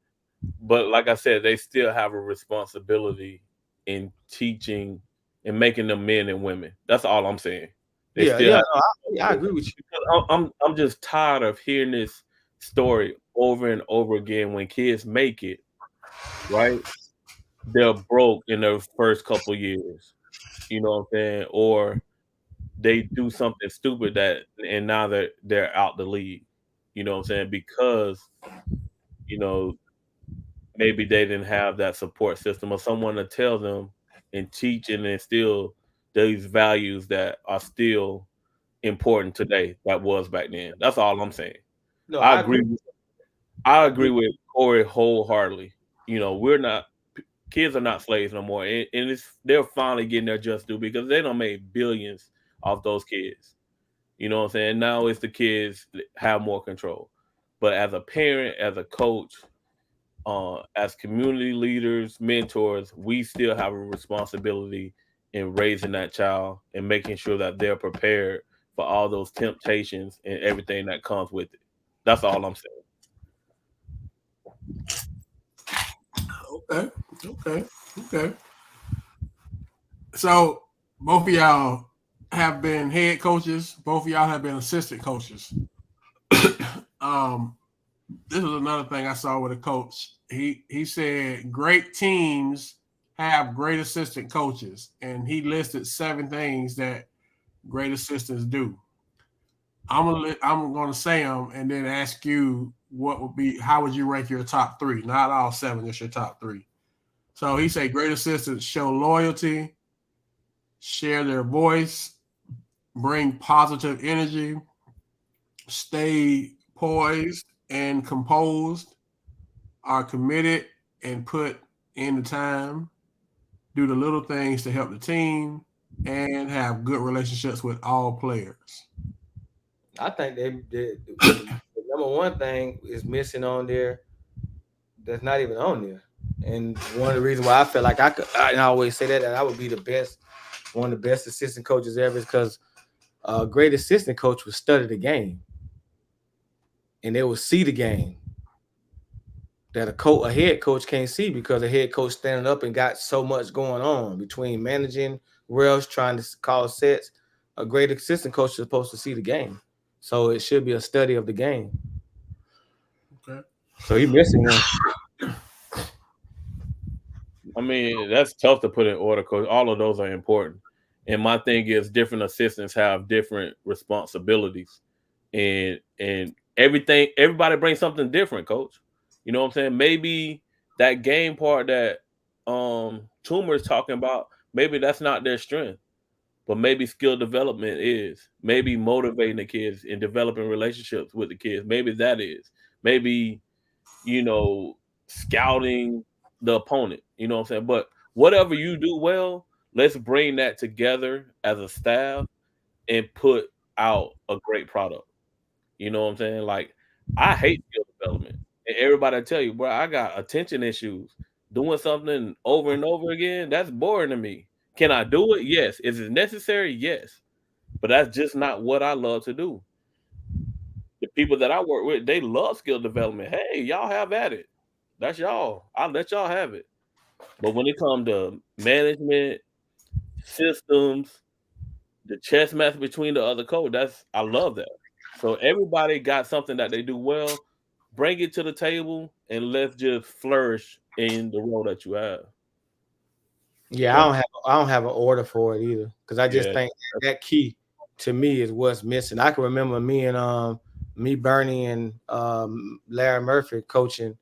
But like I said, they still have a responsibility in teaching and making them men and women. That's all I'm saying. They Yeah, still yeah, have no, I agree with you. because I'm just tired of hearing this story over and over again. When kids make it, right, they're broke in their first couple years. You know what I'm saying? Or they do something stupid and now they're out the league. You know what I'm saying? Because, you know, maybe they didn't have that support system or someone to tell them and teach and instill these values that are still important today that was back then. That's all I'm saying. No, I I agree. agree. I I agree agree. with Corey wholeheartedly. You know, we're not kids are not slaves no more, and they're finally getting their just due because they don't make billions off those kids. You know what I'm saying? Now it's the kids that have more control. But as a parent, as a coach, as community leaders, mentors, we still have a responsibility in raising that child and making sure that they're prepared for all those temptations and everything that comes with it. That's all I'm saying. Okay. Okay. Okay. So both of y'all have been head coaches. Both of y'all have been assistant coaches. um, this is another thing I saw with a coach. He said great teams have great assistant coaches, and he listed 7 things that great assistants do. I'm gonna say them and then ask you what would be how would you rank your top 3? Not all 7, just your top 3. So he said great assistants show loyalty, share their voice, bring positive energy, stay poised and composed, are committed and put in the time, do the little things to help the team, and have good relationships with all players. I think the number one thing is missing on there that's not even on there. And one of the reasons why I feel like I always say that I would be the best, one of the best assistant coaches ever is because a great assistant coach would study the game and they will see the game that a head coach can't see because a head coach standing up and got so much going on between managing, refs, trying to call sets. A great assistant coach is supposed to see the game, so it should be a study of the game. Okay. So he missing one. I mean, that's tough to put in order because all of those are important. And my thing is, different assistants have different responsibilities, and everything. Everybody brings something different, coach. You know what I'm saying? Maybe that game part that Toomer is talking about, maybe that's not their strength, but maybe skill development is. Maybe motivating the kids and developing relationships with the kids. Maybe that is. Maybe scouting the opponent. You know what I'm saying? But whatever you do well, let's bring that together as a staff and put out a great product. You know what I'm saying? Like, I hate skill development. And everybody tell you, bro, I got attention issues. Doing something over and over again, that's boring to me. Can I do it? Yes. Is it necessary? Yes. But that's just not what I love to do. The people that I work with, they love skill development. Hey, y'all have at it. That's y'all. I'll let y'all have it. But when it comes to management, systems, the chess match between the other coach, I love that. So everybody got something that they do well. Bring it to the table and let's just flourish in the role that you have. Yeah, I don't have an order for it either because I just Yeah. think that key to me is what's missing. I can remember me Bernie and Larry Murphy coaching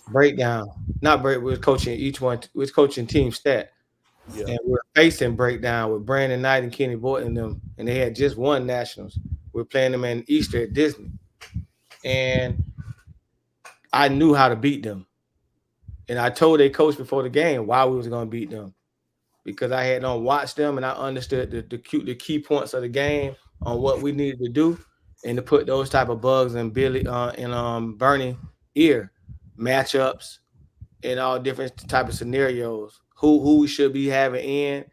breakdown. Not break. We was coaching each one. We was coaching team stat, Yeah. and we were facing breakdown with Brandon Knight and Kenny Boyd and them, and they had just won nationals. We were playing them in Easter at Disney, and I knew how to beat them. And I told their coach before the game why we was going to beat them because I had watched them and I understood the key points of the game on what we needed to do and to put those type of bugs in Bernie ear matchups and all different type of scenarios. Who we should be having in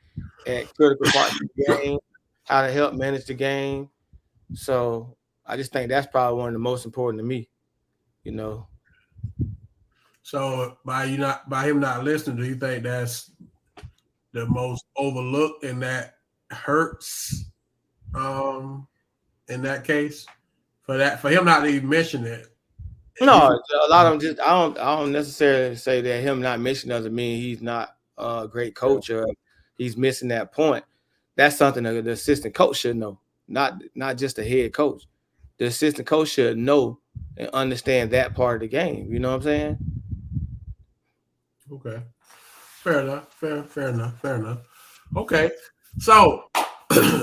at critical parts of the game, how to help manage the game. So I just think that's probably one of the most important to me. You know. So by him not listening, do you think that's the most overlooked and that hurts in that case? For him not to even mention it. No, a lot of them just I don't necessarily say that him not mentioning doesn't mean he's not a great coach or he's missing that point. That's something that the assistant coach should know, not just the head coach. The assistant coach should know and understand that part of the game. You know what I'm saying? Okay. Fair enough. Fair enough. Okay. So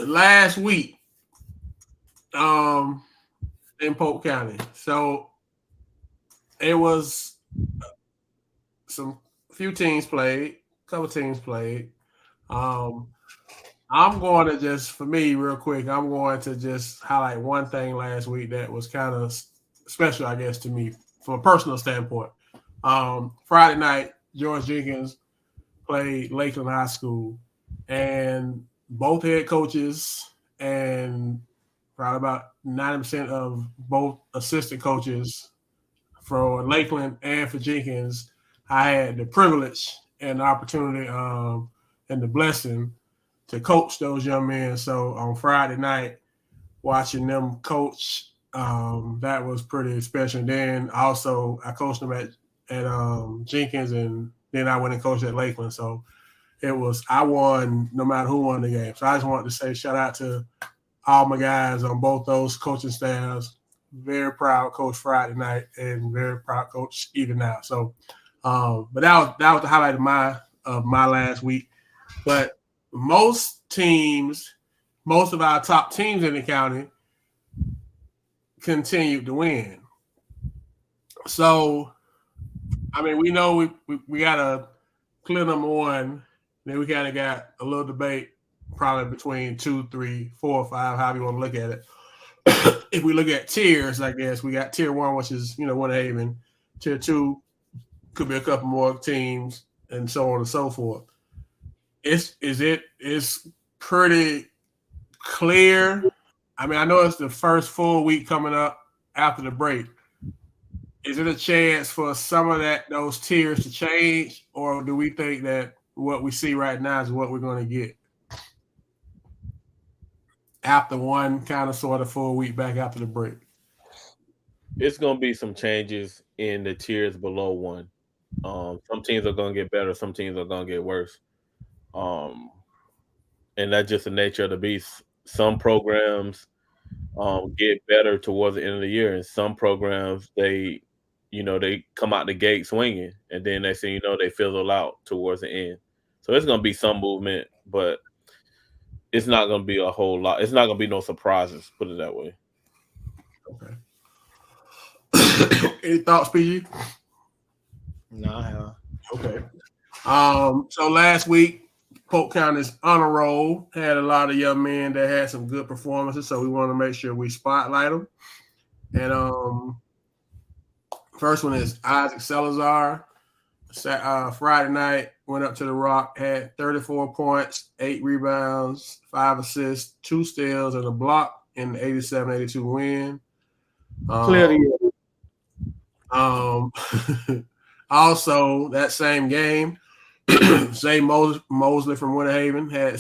last week, in Polk County. So it was few teams played, couple teams played. I'm going to just, for me, real quick, I'm going to just highlight one thing last week that was kind of special, I guess, to me from a personal standpoint. Friday night, George Jenkins played Lakeland High School, and both head coaches and probably about 90% of both assistant coaches for Lakeland and for Jenkins, I had the privilege and the opportunity and the blessing to coach those young men. So on Friday night, watching them coach, that was pretty special. And then also I coached them at Jenkins, and then I went and coached at Lakeland. So I won no matter who won the game. So I just wanted to say shout out to all my guys on both those coaching staffs. Very proud coach Friday night and very proud coach even now. So, but that was the highlight of my last week. But most of our top teams in the county continued to win. So, I mean, we know we got a clear number one. Then we kind of got a little debate, probably between 2, 3, 4, 5, however you want to look at it. If we look at tiers, I guess we got tier 1, which is Winter Haven. Tier 2 could be a couple more teams, and so on and so forth. It's pretty clear. I mean, I know it's the first full week coming up after the break. Is it a chance for some of those tiers to change, or do we think that what we see right now is what we're going to get after one kind of sort of full week back after the break? It's going to be some changes in the tiers below 1. Some teams are going to get better. Some teams are going to get worse. And that's just the nature of the beast. Some programs get better towards the end of the year, and some programs they come out the gate swinging, and then they say they fizzle out towards the end. So it's going to be some movement, but it's not going to be a whole lot. It's not going to be no surprises. Put it that way. Okay. Any thoughts, PG? No. Okay. So last week, Polk County's honor roll had a lot of young men that had some good performances, so we want to make sure we spotlight them. And first one is Isaac Salazar. Friday night, went up to the Rock, had 34 points, 8 rebounds, 5 assists, 2 steals, and a block in the 87-82 win. Also, that same game, Zay Mosley from Winter Haven had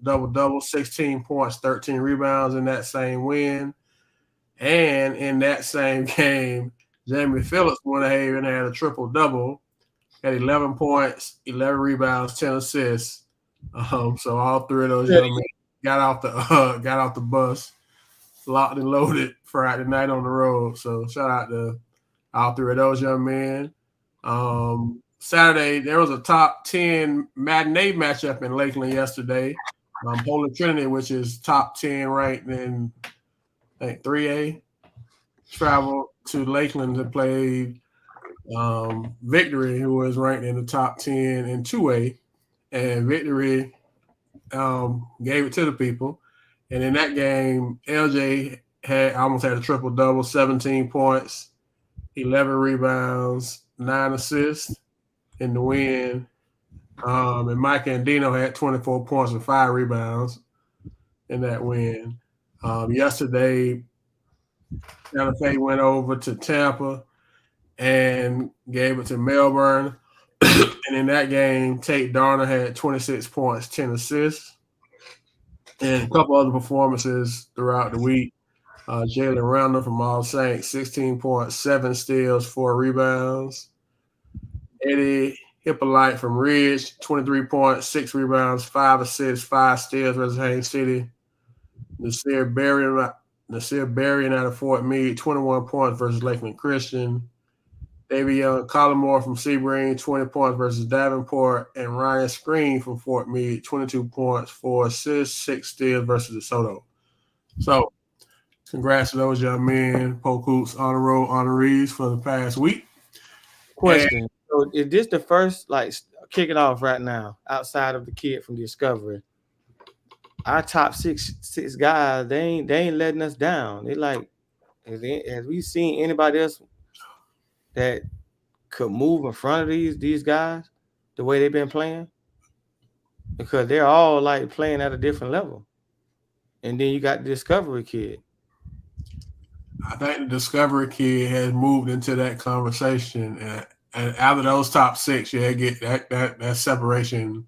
double-double, 16 points, 13 rebounds in that same win. And in that same game, Jamie Phillips from Winter Haven had a triple-double, had 11 points, 11 rebounds, 10 assists. So all three of those young men got off the bus, locked and loaded Friday night on the road. So shout out to all three of those young men. Saturday, there was a top 10 matinee matchup in Lakeland yesterday. Holy Trinity, which is top 10 ranked in, I think, 3A, traveled to Lakeland to play Victory, who was ranked in the top 10 in 2A. And Victory gave it to the people. And in that game, LJ almost had a triple-double, 17 points, 11 rebounds, 9 assists in the win. And Mike Andino had 24 points and 5 rebounds in that win. Yesterday, Santa Fe went over to Tampa and gave it to Melbourne. And in that game, Tate Darner had 26 points, 10 assists. And a couple other performances throughout the week. Jalen Randall from All Saints, 16 points, 7 steals, 4 rebounds. Eddie Hippolyte from Ridge, 23 points, 6 rebounds, 5 assists, 5 steals versus Haines City. Nasir Berrien out of Fort Meade, 21 points versus Lakeland Christian. Davion Collymore from Sebring, 20 points versus Davenport. And Ryan Screen from Fort Meade, 22 points, 4 assists, 6 steals versus DeSoto. So, congrats to those young men, Polk Hoops honor roll honorees for the past week. Question. So is this the first, kick it off right now, outside of the kid from Discovery? Our top six guys, they ain't letting us down. They has we seen anybody else that could move in front of these guys the way they've been playing? Because they're all playing at a different level. And then you got the Discovery kid. I think the Discovery kid has moved into that conversation, and out of those top 6, get that separation.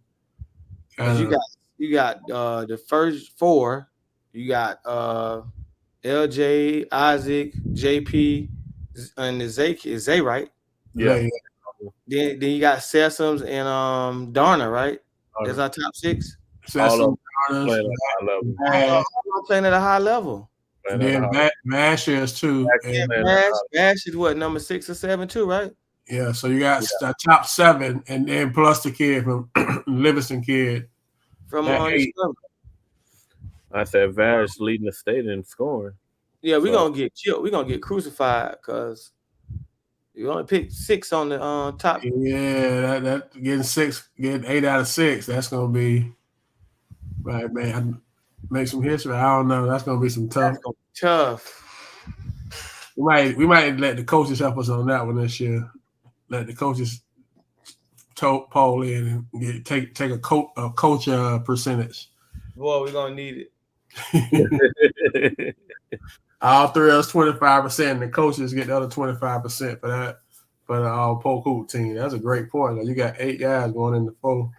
You got the first 4. You got LJ, Isaac, JP, and Zay, right? Yeah. Then you got Sessoms and Darner, right? That's our top 6. Sessoms, playing at a high level. All playing at a high level. And then Bash is too. Bash is what, number 6 or 7 too, right? Yeah, so you got the top 7, and then plus the kid from Livingston kid. from That on 8. Discovery. I said Vash leading the state in scoring. Yeah, we're So- gonna get killed. We're gonna get crucified because you only picked 6 on the top. Yeah, that getting 8 out of 6. That's gonna be right, man. Make some history. I don't know. That's gonna be some tough. That's gonna be tough. We might let the coaches help us on that one this year. Let the coaches poll in and take a coach percentage. Boy, we're gonna need it. All 3 of us 25%, and the coaches get the other 25% for that for the Polk Hoop team. That's a great point. You got 8 guys going in the 4.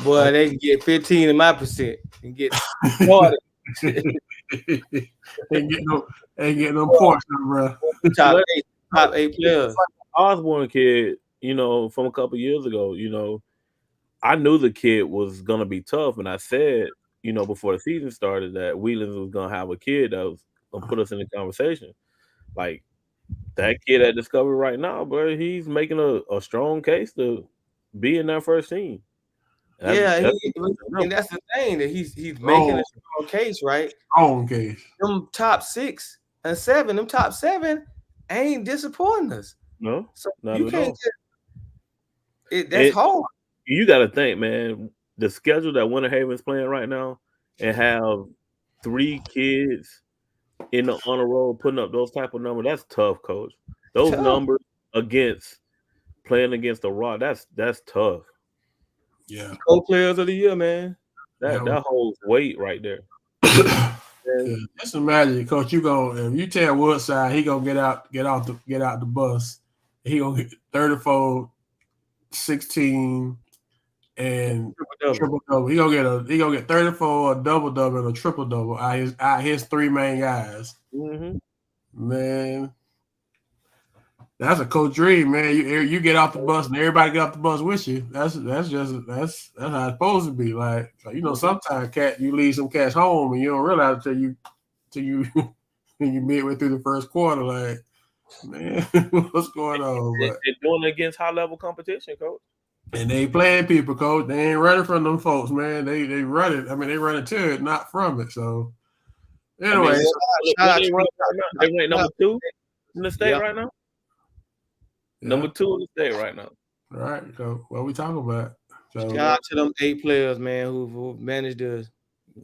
Boy, they can get 15 of my percent and get started. ain't getting no points, bro. top 8 players. Osborne kid, from a couple years ago, I knew the kid was gonna be tough, and I said, before the season started that Wheelings was gonna have a kid that was gonna put us in the conversation. Like that kid at Discovery right now, bro, he's making a strong case to be in that first team. And that's the thing that he's making a strong case, right? Strong case. Them top 6 and 7, them top 7 ain't disappointing us. No, so not you at can't all. That's hard. You got to think, man, the schedule that Winter Haven's playing right now, and have 3 kids in the honor roll putting up those type of numbers. That's tough, coach. Those numbers playing against the Rock, that's tough. Yeah. Co-players of the year, man. That holds weight right there. Yeah. Just imagine, coach, if you tell Woodside he gonna get out the bus, he gonna get 34, 16, and triple double. He gonna get 34, a double double, and a triple double out his 3 main guys. Mm-hmm. Man, that's a coach dream, man. You get off the bus and everybody get off the bus with you. That's how it's supposed to be. Like sometimes you leave some cats home and you don't realize it till you midway through the first quarter. Like, man, what's going on? They're doing it against high level competition, coach. And they playing people, coach. They ain't running from them folks, man. They run it. I mean, they running to it, not from it. So anyway, they rank number 2 in the state right now. Number 2 in the state right now. All right. So what we talking about? So, shout out to them 8 players, man, who managed to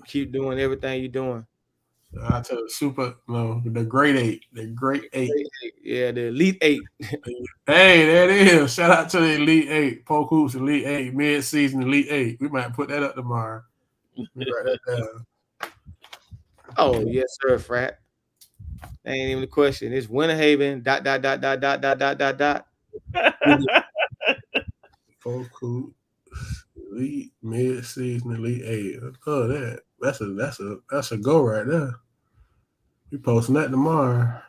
keep doing everything you're doing. Shout out to the great 8. The great 8. Yeah, the elite 8. Hey, there it is. Shout out to the elite 8. Polk Hoops elite 8. Mid-season elite 8. We might put that up tomorrow. Write that down. Oh, yes, sir, Frat. That ain't even the question. It's Winter Haven. ... Polk Hoops elite mid-season elite 8. Oh, that's a go right there. We posting that tomorrow.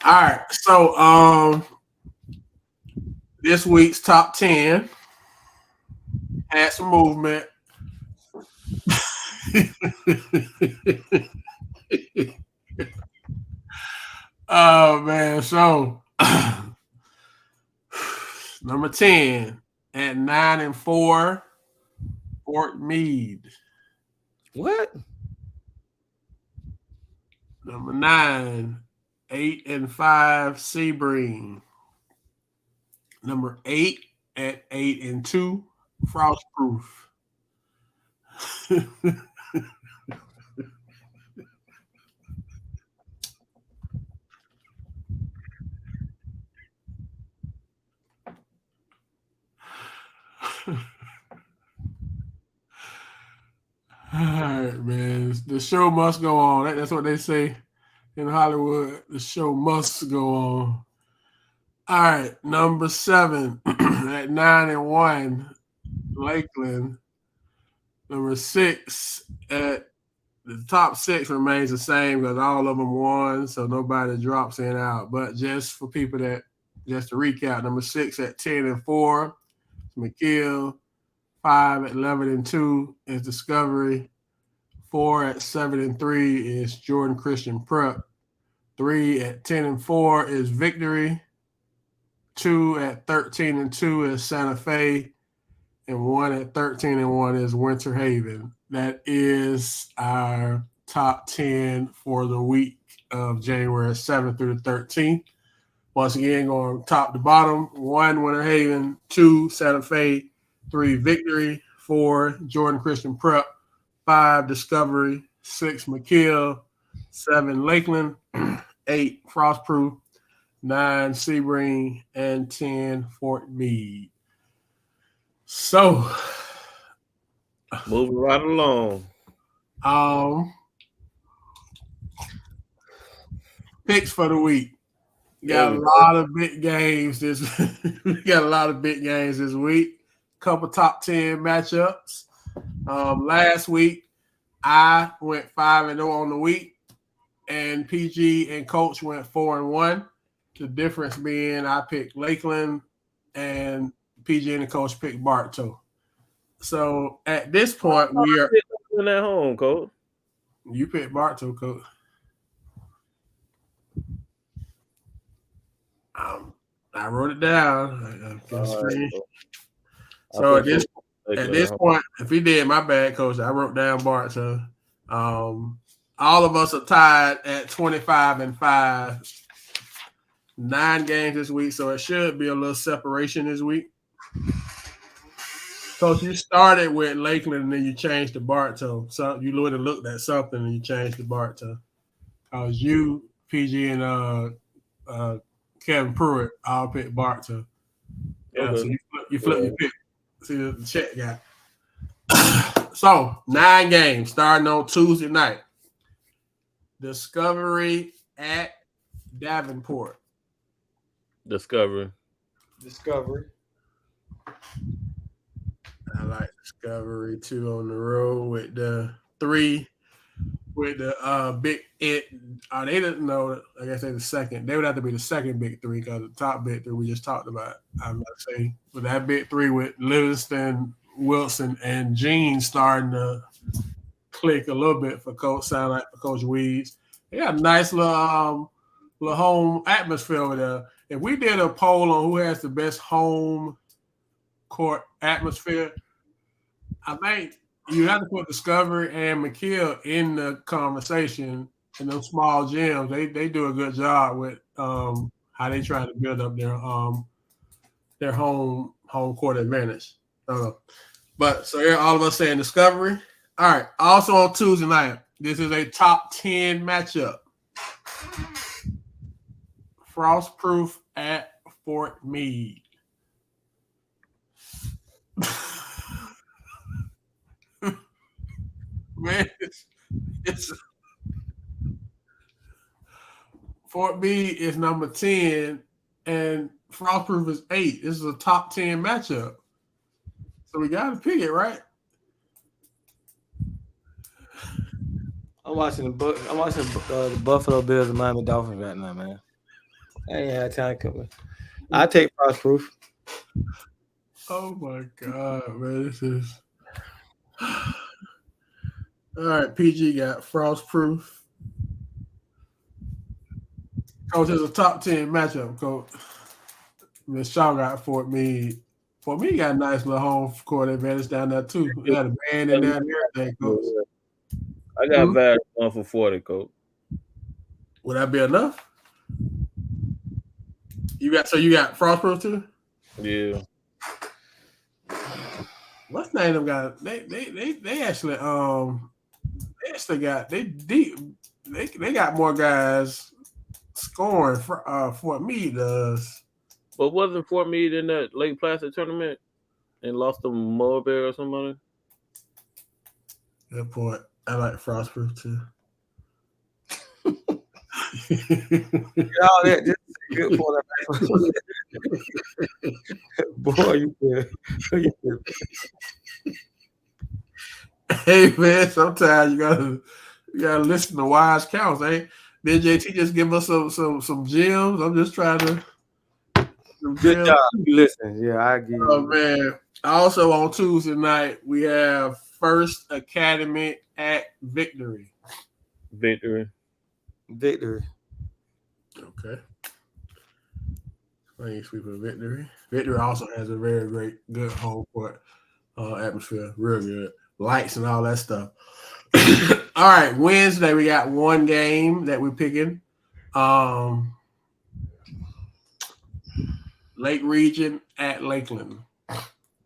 All right, so this week's top 10 had some movement. Oh man, so number 10 at 9-4, Fort Meade. What? Number 9, 8-5, Sebring. Number 8 at 8-2, Frostproof. All right, man. The show must go on. That's what they say in Hollywood. The show must go on. All right, number 7 at 9-1, Lakeland. Number 6 at the top 6 remains the same because all of them won, so nobody drops in out. But just for people just to recap, number 6 at 10-4, McGill. 5 at 11-2 is Discovery. 4 at 7-3 is Jordan Christian Prep. 3 at 10-4 is Victory. 2 at 13-2 is Santa Fe, and 1 at 13-1 is Winter Haven. That is our top 10 for the week of January 7th through the 13th. Once again, going top to bottom: 1 Winter Haven, 2 Santa Fe, 3 Victory, 4 Jordan Christian Prep, 5 Discovery, 6 McKill, 7 Lakeland, 8 Frostproof, 9 Sebring, and 10 Fort Meade. So, moving right along. Picks for the week. Got a lot of big games this. We got a lot of big games this week. Couple top 10 matchups. Last week I went 5-0 on the week, and PG and Coach went 4-1. The difference being I picked Lakeland, and PG and the Coach picked Bartow. So at this point, we are at home, Coach. You picked Bartow, Coach. I wrote it down. So at this point, if he did, my bad, Coach. I wrote down Bartow. All of us are tied at 25-5. 9 games this week, so it should be a little separation this week. Coach, you started with Lakeland and then you changed to Bartow. So you would have looked at something and you changed to Bartow. Because you, PG, and Kevin Pruitt all picked Bartow. Yeah, okay. So you flip your pick. See the check guy. So 9 games starting on Tuesday night. Discovery at Davenport. Discovery. I like Discovery 2 on the road with the 3 with the big it. They didn't know. I guess they're the second. They would have to be the second big 3 because the top big 3 we just talked about. I'm gonna say with that big 3 with Livingston, Wilson, and Jean starting to click a little bit for Coach. Sound like for Coach Weeds. They got a nice little home atmosphere over there. If we did a poll on who has the best home court atmosphere, I think you have to put Discovery and McKill in the conversation in those small gyms. They do a good job with how they try to build up their home court advantage. But so here all of us saying Discovery. All right. Also on Tuesday night, this is a top 10 matchup. Frostproof at Fort Meade. Man, it's Fort Meade is number 10 and Frostproof is 8. This is a top 10 matchup. So we got to pick it, right? I'm watching the Buffalo Bills and Miami Dolphins right now, man. I ain't had time coming. I take Frostproof. Oh my God, man! This is all right. PG got Frostproof. Coach, it's a top 10 matchup, Coach. Miss Shaw got Fort Meade. Fort Meade got a nice little home court advantage down there too. They got a band in there and everything, Coach. I got value on for 40, Coach. Would that be enough? You got Frostproof too? Yeah. What's the name of them guys? They actually they got more guys scoring for Fort Meade does. But wasn't Fort Meade in that Lake Placid tournament and lost to Mulberry or somebody? Good point. I like Frostproof too. That just good point. Boy, you good. Hey man, sometimes you gotta listen to wise counts, eh? Did JT just give us some gems? I'm just trying to. Good job. You listen. Yeah, I give you. Oh man. Also on Tuesday night, we have First Academy at Victory. Victory. Okay. Clean sweep of Victory. Victory also has a very good home court atmosphere. Real good. Lights and all that stuff. All right, Wednesday we got one game that we're picking. Lake Region at Lakeland.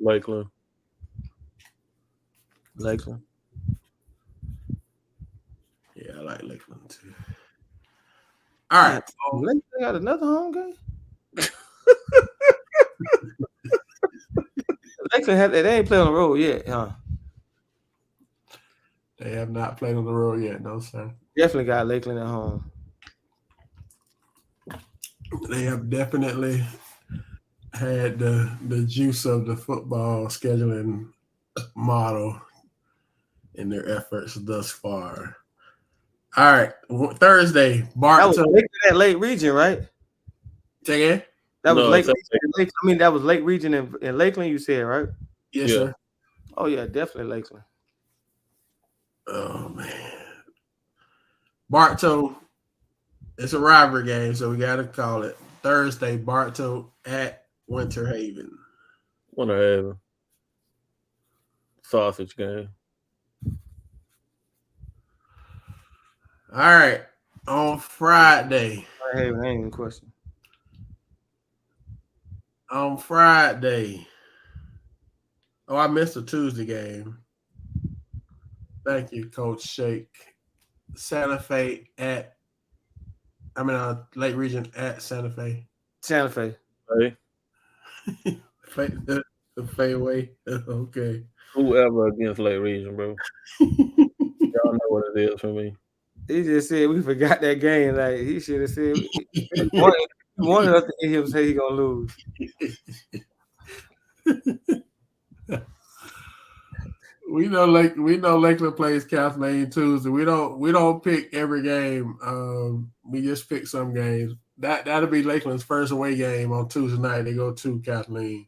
Lakeland. Lakeland. Yeah, I like Lakeland too. All right. Lakeland got another home game. Lakeland they ain't playing on the road yet, huh? They have not played on the road yet, no sir. Definitely got Lakeland at home. They have definitely had the juice of the football scheduling model in their efforts thus far. All right, Thursday, Barton. That was Lakeland at Lake Region, right? Say again? That was Lake Region. I mean, that was Lake Region in Lakeland, you said, right? Yes, sir. Oh, yeah, definitely Lakeland. Oh, man. Bartow, it's a rivalry game, so we got to call it. Thursday, Bartow at Winter Haven. Winter Haven. Sausage game. All right. On Friday. Winter Haven, ain't even question. On Friday. Oh, I missed a Tuesday game. Thank you, Coach Shake. Santa Fe at Lake Region at Santa Fe. Santa Fe. Hey. The fairway. Okay. Whoever against Lake Region, bro. Y'all know what it is for me. He just said we forgot that game. Like he should have said he wanted us to hear him say he gonna lose. We know Lakeland plays Kathleen Tuesday. We don't pick every game. We just pick some games. That'll be Lakeland's first away game on Tuesday night. They go to Kathleen,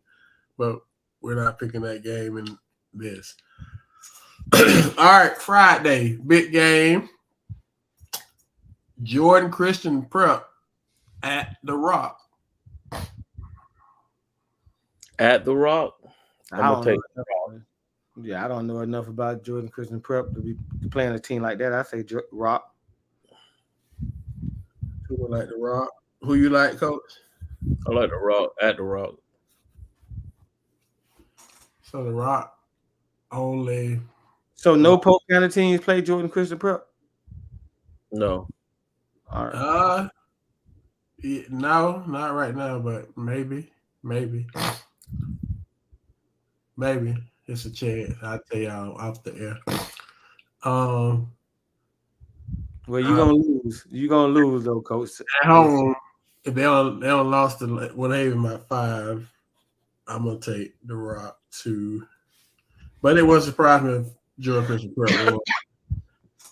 but we're not picking that game in this. All right, Friday, big game. Jordan Christian Prep at the Rock. At the Rock? I'm going to take the Rock. Yeah, I don't know enough about Jordan Christian Prep to be playing a team like that. I say Rock. Who would like the Rock? Who you like, Coach? I like the Rock. At the Rock. So the Rock only. So no Polk County teams play Jordan Christian Prep? No. All right. No, not right now, but maybe. It's a chance. I'll tell y'all off the air. Well, you're gonna lose. You're gonna lose though, Coach. At home, if they don't lost to Haven by 5, I'm gonna take the Rock 2. But it was surprising if Jordan Christian Prep won.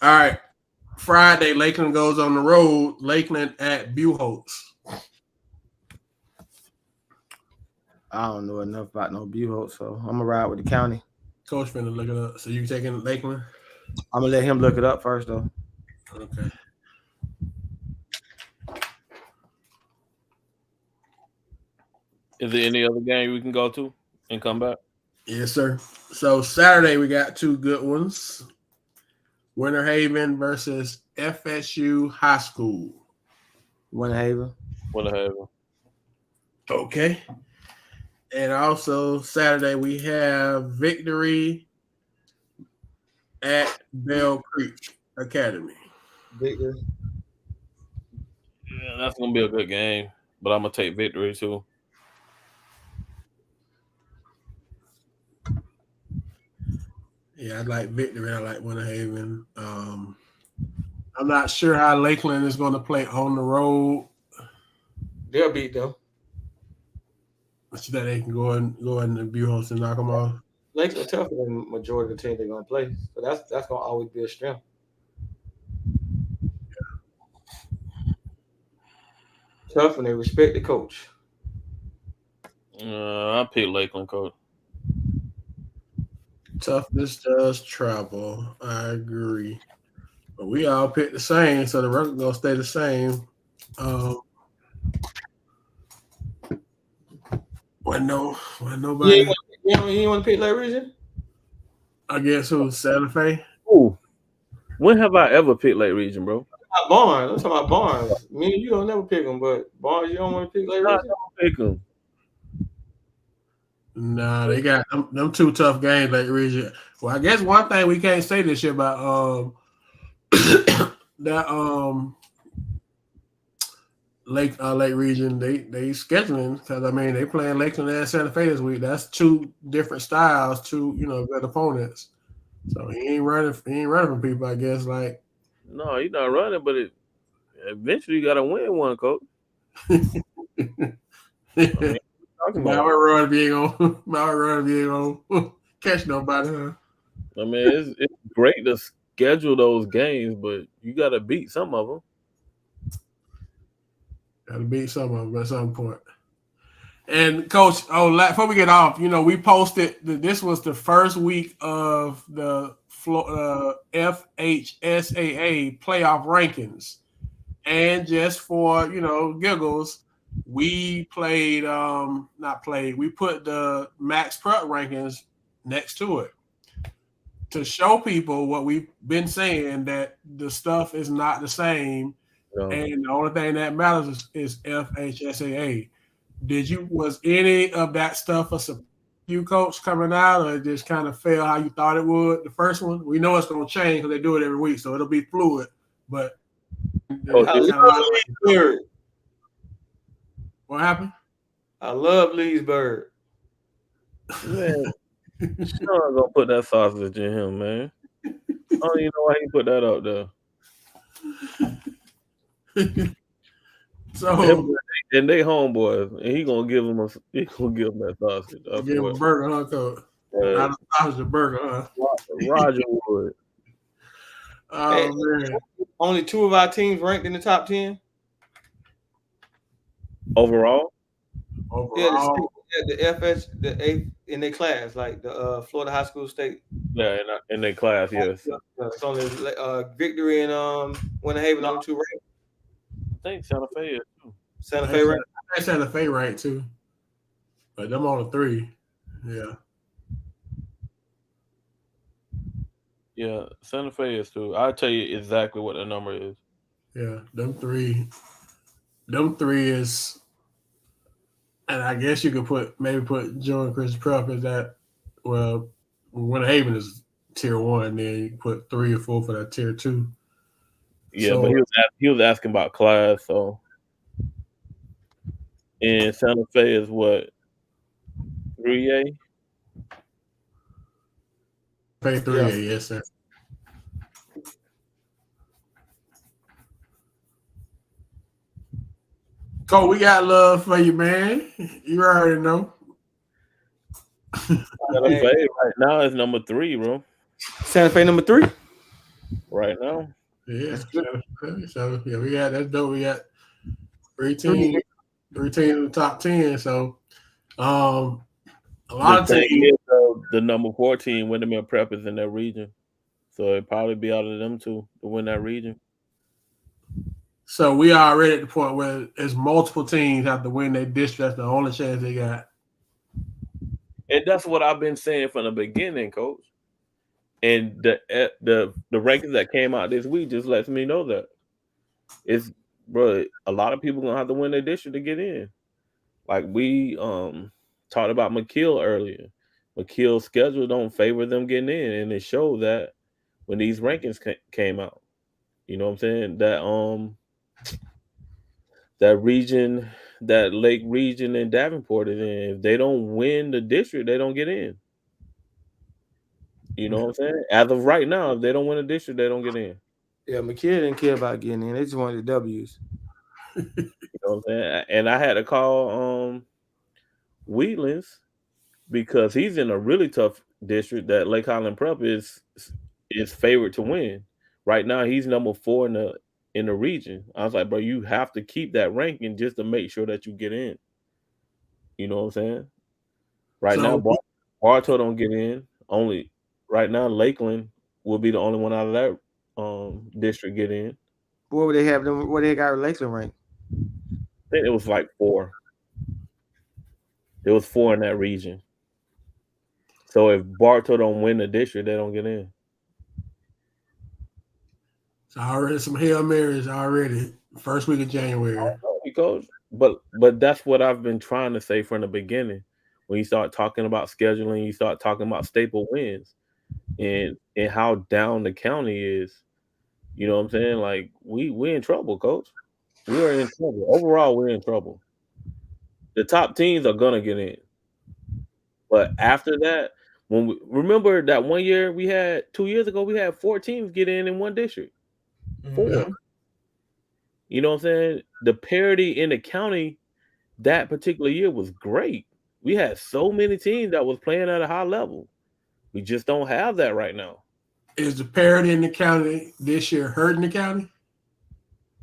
All right. Friday, Lakeland goes on the road. Lakeland at Buchholz. I don't know enough about no Buchholz, so I'm gonna ride with the county. Coach finna look it up. So you taking Lakeland? I'm gonna let him look it up first, though. Okay. Is there any other game we can go to and come back? Yes, sir. So Saturday we got 2 good ones. Winter Haven versus FSU High School. Winter Haven. Winter Haven. Okay. And also Saturday we have Victory at Bell Creek Academy. Victory. Yeah, that's gonna be a good game. But I'm gonna take Victory too. Yeah, I like Victory. I like Winter Haven. I'm not sure how Lakeland is going to play on the road. They'll beat them. So that they can go in the Buchholz and knock them off. Lakeland tougher than majority of the team they're gonna play, so that's gonna always be a strength. Tough and they respect the coach. I pick Lakeland, Coach. Toughness does travel. I agree. But we all pick the same, so the record gonna stay the same. Wasn't You ain't nobody. want to pick Lake Region? I guess who Santa Fe. Ooh, when have I ever picked Lake Region, bro? Not Barnes. I'm talking about Barnes. Me and you don't never pick them, but Barnes, you don't want to pick Lake I Region? don't pick them. Nah, they got them two tough games like region. Well, I guess one thing we can't say this shit about that Lake region they scheduling because I mean they playing Lakeland and Santa Fe this week. That's two different styles, two good opponents. So he ain't running from people. I guess like No, he's not running, but eventually you got to win one, coach. I mean, what you talking Mount about? Run if you ain't gonna Mount Run if you ain't gonna catch nobody. Huh? I mean, it's great to schedule those games, but you got to beat some of them. Got to beat some of them at some point. And coach, before we get off, we posted that this was the first week of the FHSAA playoff rankings, and just for giggles, we played not played. We put the Max Prep rankings next to it to show people what we've been saying, that the stuff is not the same, No. and the only thing that matters is FHSAA. Was any of that stuff a surprise to you, coach, coming out, or it just kind of fell how you thought it would? The first one, we know it's going to change because they do it every week, so it'll be fluid. But Coach, I it love kind of line up. Leesburg. What happened? I love Leesburg. Man, Sean gonna put that sausage in him, man. I don't even know why he put that up there. So And they homeboys, and he gonna give him that sausage. I give him swear. a burger, huh, coach? Not a sausage, a burger, huh? Roger Wood Hey, Oh man, only two of our teams ranked in the top 10. overall. Yeah, overall, the FS, the eighth in their class, like the Florida High School State. Yeah, in their class, yes. It's only Victory and Winter Haven on the two ranked. I think Santa Fe is too. Santa Fe ranked. I Santa Fe right too, but them on the 3. Yeah. Yeah, Santa Fe is too. I'll tell you exactly what the number is. Yeah, them three is, and I guess you could maybe put Joe and Chris Prep as that. Well, Winter Haven is tier 1, then you can put 3 or 4 for that tier 2. Yeah, So but he was asking about class, so and Santa Fe is what 3A. pay 3A, yes sir. Cole, we got love for you, man. You already know. Santa Fe right now is number 3, bro. Santa Fe number 3. Right now. Yeah. So yeah, we got that's dope. We got 3 teams in the top 10. So a lot The of thing teams. is, the number 14 Windermere Prep is in that region, so it'd probably be out of them two to win that region. So we are already at the point where it's multiple teams have to win their district. That's the only chance they got. And that's what I've been saying from the beginning, coach. And the rankings that came out this week just lets me know that it's, bro, a lot of people gonna have to win their district to get in. Like we talked about McKeel earlier. McKeel's schedule don't favor them getting in, and it showed that when these rankings came out. You know what I'm saying? That region, that Lake region in Davenport is in. If they don't win the district, they don't get in. You know what I'm saying? As of right now, if they don't win a district, they don't get in. Yeah, McKidd didn't care about getting in. They just wanted the W's. You know what I'm saying? And I had to call Wheatlands because he's in a really tough district that Lake Highland Prep is favored to win. Right now, he's number 4 in the region. I was like, bro, you have to keep that ranking just to make sure that you get in. You know what I'm saying? Right now, Bartow don't get in. Only right now, Lakeland will be the only one out of that district get in. What would they have them? What they got Lakeland ranked? I think it was like 4. There was 4 in that region. So if Bartow don't win the district, they don't get in. It's already some Hail Marys already. First week of January. Because, but that's what I've been trying to say from the beginning. When you start talking about scheduling, you start talking about staple wins, and how down the county is. You know what I'm saying? Like we're in trouble, coach. We are in trouble. Overall, we're in trouble. The top teams are gonna get in, but after that, when we remember that one year we had 2 years ago, we had 4 teams get in one district. 4. Mhm. You know what I'm saying? The parity in the county that particular year was great. We had so many teams that was playing at a high level. We just don't have that right now. Is the parity in the county this year hurting the county?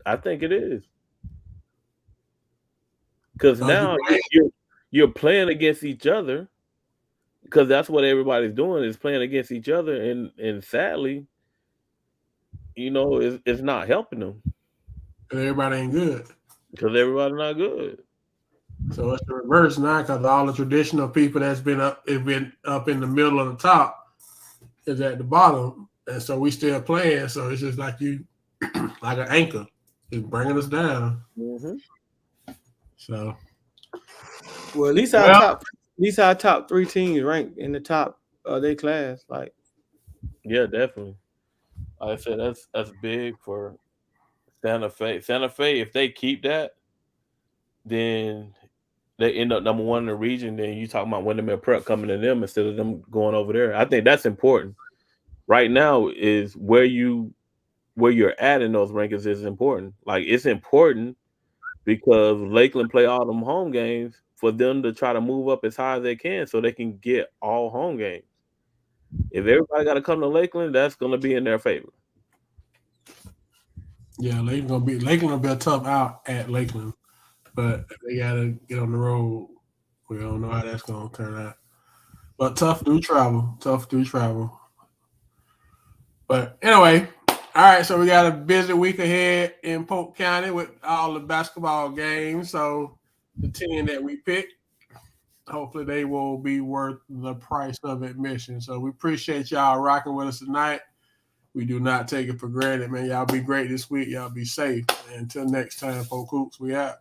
I think it is because Oh, now you're playing against each other because that's what everybody's doing is playing against each other, and sadly, it's not helping them everybody ain't good. because everybody's not good. So it's the reverse now because all the traditional people that's been up in the middle of the top is at the bottom, and so we still playing. So it's just like you, like an anchor, it's bringing us down. Mm-hmm. So, Well, at least our top 3 teams ranked in the top of their class. Like, Yeah, definitely. Like I said, that's big for Santa Fe. Santa Fe, if they keep that, then they end up number 1 in the region. Then you talking about Windermere Prep coming to them instead of them going over there. I think that's important. Right now is where you're at in those rankings is important. Like it's important because Lakeland play all them home games for them to try to move up as high as they can so they can get all home games. If everybody got to come to Lakeland, that's going to be in their favor. yeah, Lakeland gonna be a tough out at Lakeland, but they gotta get on the road. We don't know how that's gonna turn out. But tough do travel. But anyway, all right. So we got a busy week ahead in Polk County with all the basketball games. So the 10 that we picked, hopefully they will be worth the price of admission. So we appreciate y'all rocking with us tonight. We do not take it for granted, man. Y'all be great this week. Y'all be safe. And until next time, Polk Hoops, we out.